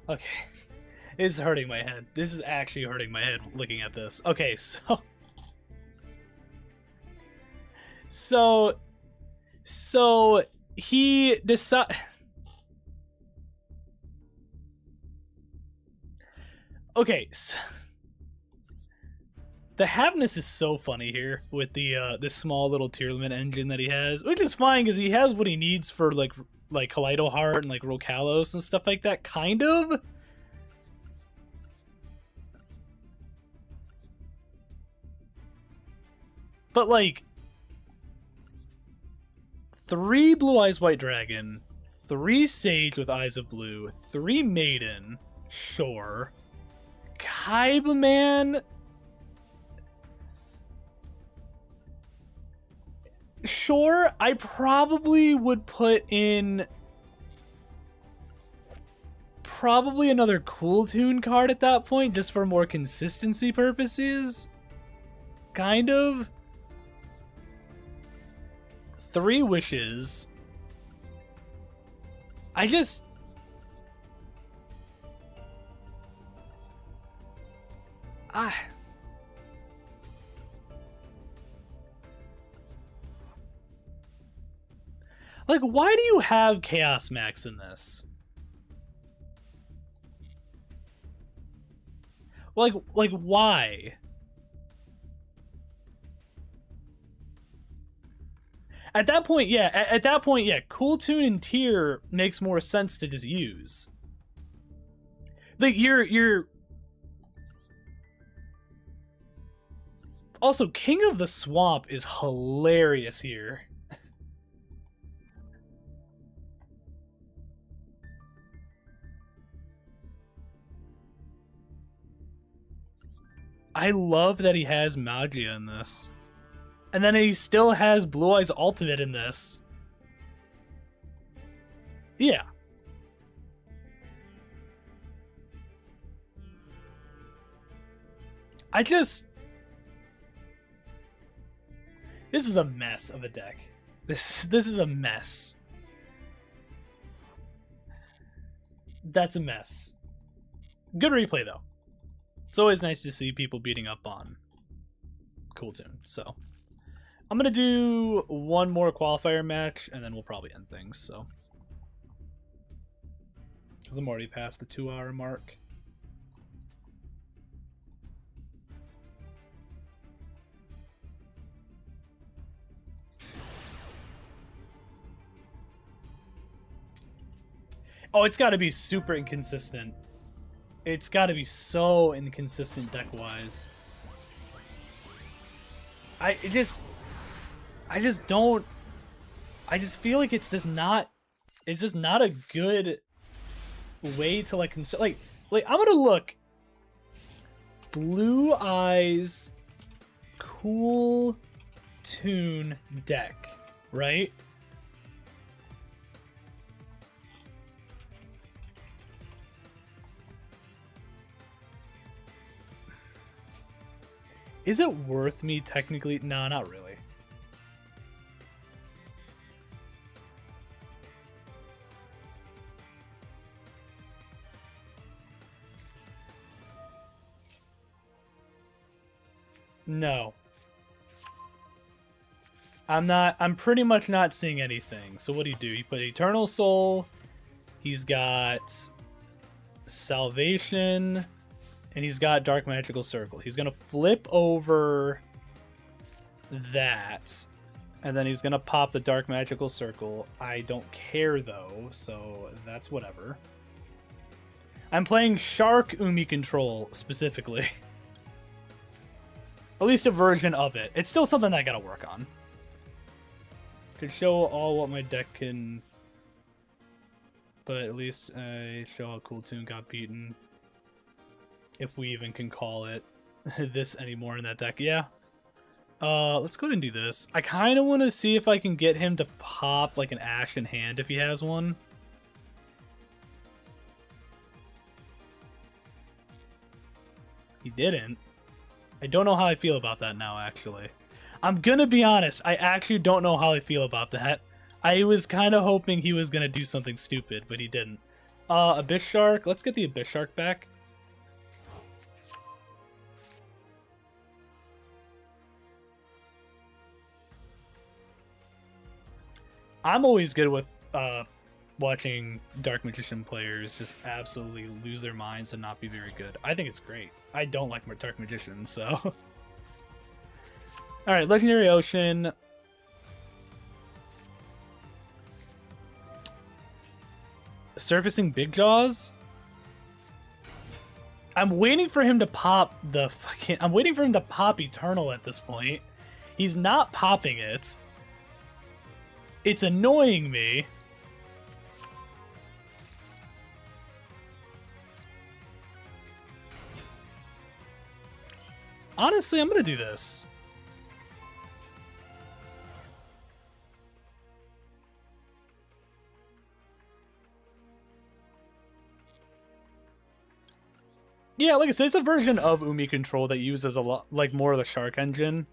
Okay. It's hurting my head. This is actually hurting my head looking at this. Okay, so... So he decide. Okay, so the Havness is so funny here with the this small little tier limit engine that he has, which is fine because he has what he needs for like Kaleido Heart and like Rokalos and stuff like that, kind of. But like 3 Blue Eyes White Dragon, 3 Sage with Eyes of Blue, 3 Maiden, sure. Kaiba Man, sure. I probably would put in another Cool Tune card at that point, just for more consistency purposes. Kind of. 3 Wishes. I just... Like, why do you have Chaos Max in this? Like why? At that point, yeah, Cool Tune and Tier makes more sense to just use. Like, you're... Also, King of the Swamp is hilarious here. I love that he has Magia in this. And then he still has Blue Eyes Ultimate in this. Yeah. This is a mess of a deck. This is a mess. That's a mess. Good replay, though. It's always nice to see people beating up on Cool Tune, so... I'm gonna do one more qualifier match, and then we'll probably end things, so... Because I'm already past the 2-hour mark. Oh, it's gotta be super inconsistent. It's gotta be so inconsistent deck-wise. I just feel like it's just not a good way to like I'm gonna look Blue Eyes Cool Tune deck, right? Is it worth me technically? No, not really. No. I'm pretty much not seeing anything. So what do? He put Eternal Soul. He's got Salvation. And he's got Dark Magical Circle. He's going to flip over that. And then he's going to pop the Dark Magical Circle. I don't care, though, so that's whatever. I'm playing Shark Umi Control, specifically. At least a version of it. It's still something that I gotta work on. Could show all what my deck can... But at least I show how Cool Tune got beaten. If we even can call it this anymore in that deck. Yeah. Let's go ahead and do this. I kind of want to see if I can get him to pop like an Ash in hand if he has one. He didn't. I don't know how I feel about that now, actually. I'm gonna be honest, I actually don't know how I feel about that. I was kind of hoping he was gonna do something stupid, but he didn't. Abyss Shark. Let's get the Abyss Shark back. I'm always good with watching Dark Magician players just absolutely lose their minds and not be very good. I think it's great. I don't like Dark Magician, so... Alright, Legendary Ocean. Surfacing Big Jaws? I'm waiting for him to pop the fucking... I'm waiting for him to pop Eternal at this point. He's not popping it. It's annoying me. Honestly, I'm gonna do this. Yeah, like I said, it's a version of Umi Control that uses a lot, like more of the Shark engine.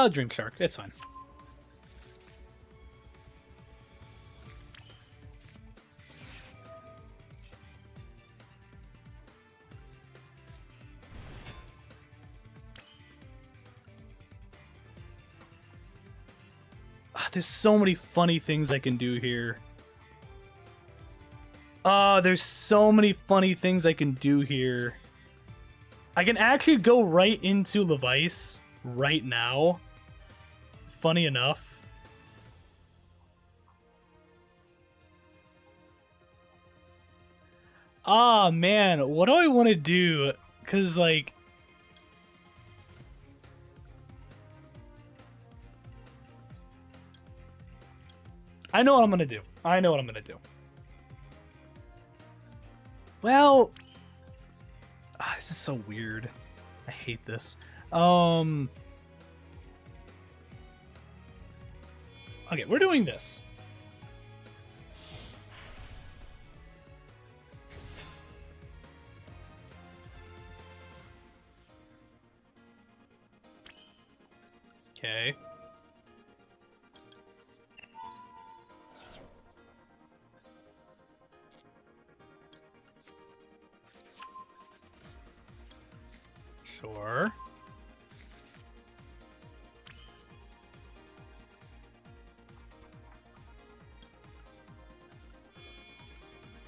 Drink Shark. It's fine. There's so many funny things I can do here. There's so many funny things I can do here. I can actually go right into Levice right now. Funny enough. Ah, man, what do I want to do? Because, like... I know what I'm going to do. I know what I'm going to do. Well... this is so weird. I hate this. Okay, we're doing this. Okay. Sure.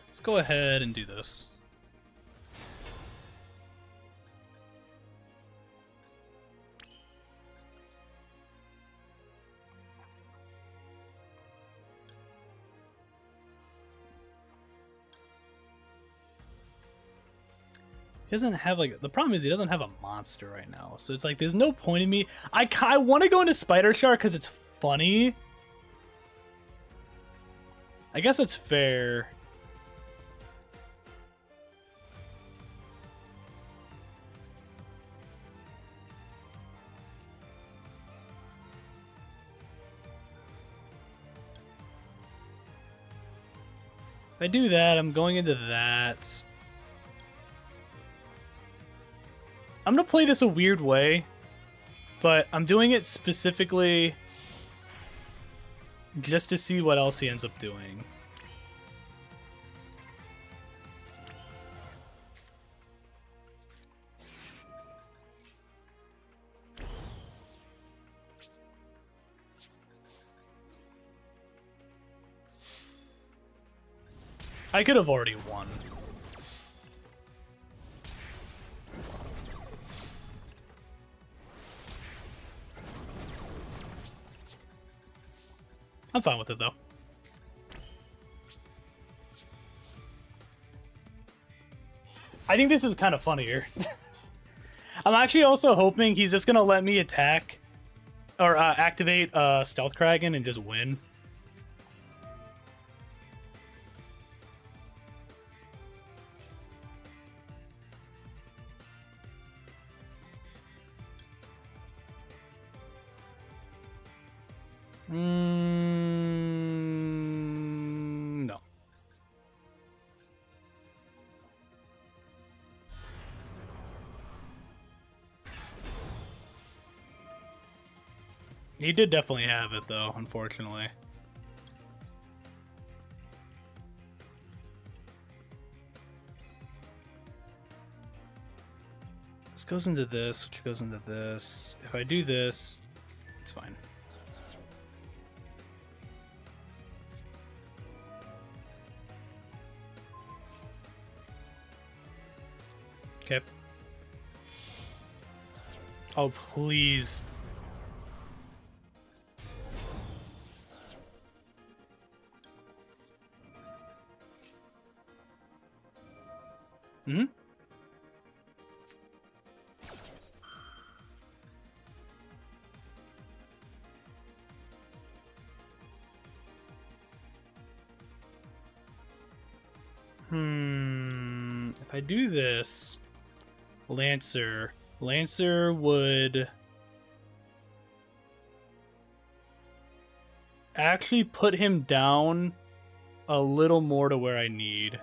Let's go ahead and do this. He doesn't have, like, the problem is he doesn't have a monster right now, so it's like there's no point in me. I want to go into Spider Shark because it's funny. I guess it's fair. If I do that, I'm going into that. I'm gonna play this a weird way, but I'm doing it specifically just to see what else he ends up doing. I could have already won. I'm fine with it, though. I think this is kind of funnier. I'm actually also hoping he's just going to let me attack or activate Stealth Kraken and just win. No. He did definitely have it, though, unfortunately. This goes into this, which goes into this. If I do this, it's fine. Okay. Oh, please. Mm-hmm. If I do this, Lancer would actually put him down a little more to where I need.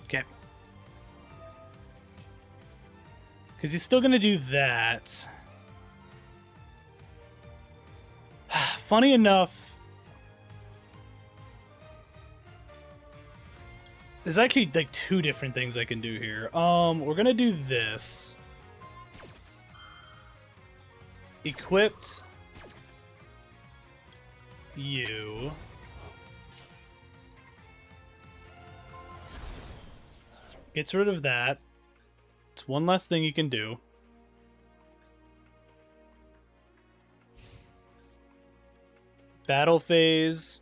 Okay. Because he's still going to do that. Funny enough, there's actually like two different things I can do here. We're going to do this. Equipped you. Gets rid of that. It's one less thing you can do. Battle phase.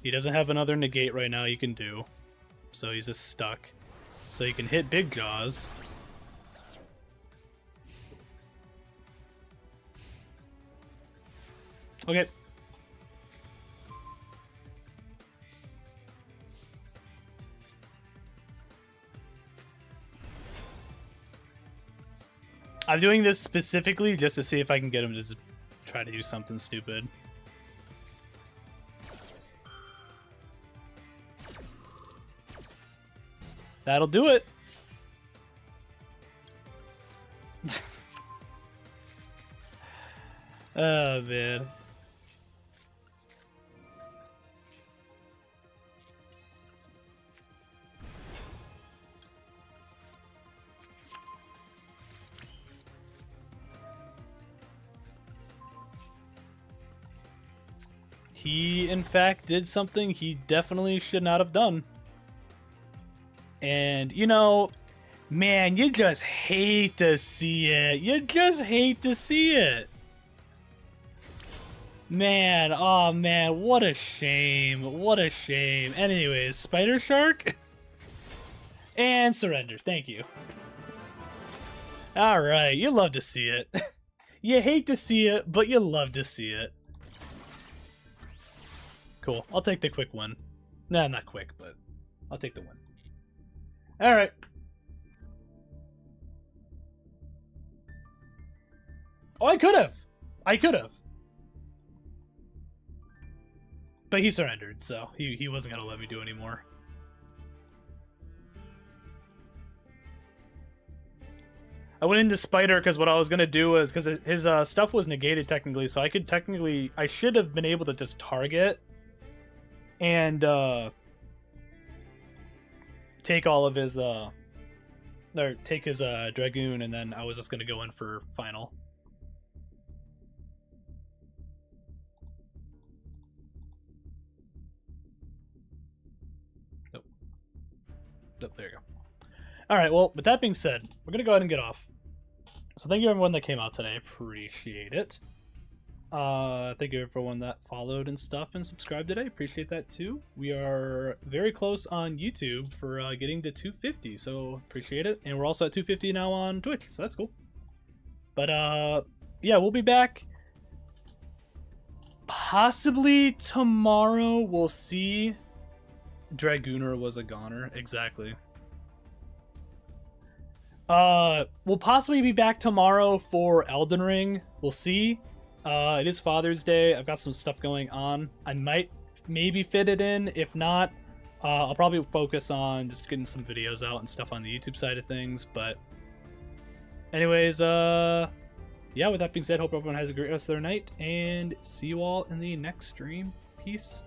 He doesn't have another negate right now you can do. So he's just stuck. So you can hit Big Jaws. Okay. I'm doing this specifically just to see if I can get him to just try to do something stupid. That'll do it. Oh, man. He, in fact, did something he definitely should not have done. And, you know, man, you just hate to see it. You just hate to see it. Man, oh man, what a shame. What a shame. Anyways, Spider Shark? And surrender. Thank you. Alright, you love to see it. You hate to see it, but you love to see it. Cool. I'll take the quick one. Nah, not quick, but I'll take the one. Alright. Oh, I could have. I could have. But he surrendered, so he wasn't going to let me do anymore. I went into Spider because what I was going to do was, because his stuff was negated technically, so I should have been able to just target and take all of his, or take his Dragoon, and then I was just going to go in for final. Oh, there you go. Alright, well, with that being said, we're going to go ahead and get off. So thank you everyone that came out today. Appreciate it. Thank you everyone that followed and stuff and subscribed today. Appreciate that too. We are very close on YouTube for getting to 250, so appreciate it. And we're also at 250 now on Twitch, so that's cool. But yeah, we'll be back possibly tomorrow. We'll see. Dragooner was a goner. Exactly. We'll possibly be back tomorrow for Elden Ring. We'll see. It is Father's Day. I've got some stuff going on. I might maybe fit it in. If not, I'll probably focus on just getting some videos out and stuff on the YouTube side of things. But anyways, yeah, with that being said, hope everyone has a great rest of their night, and see you all in the next stream. Peace.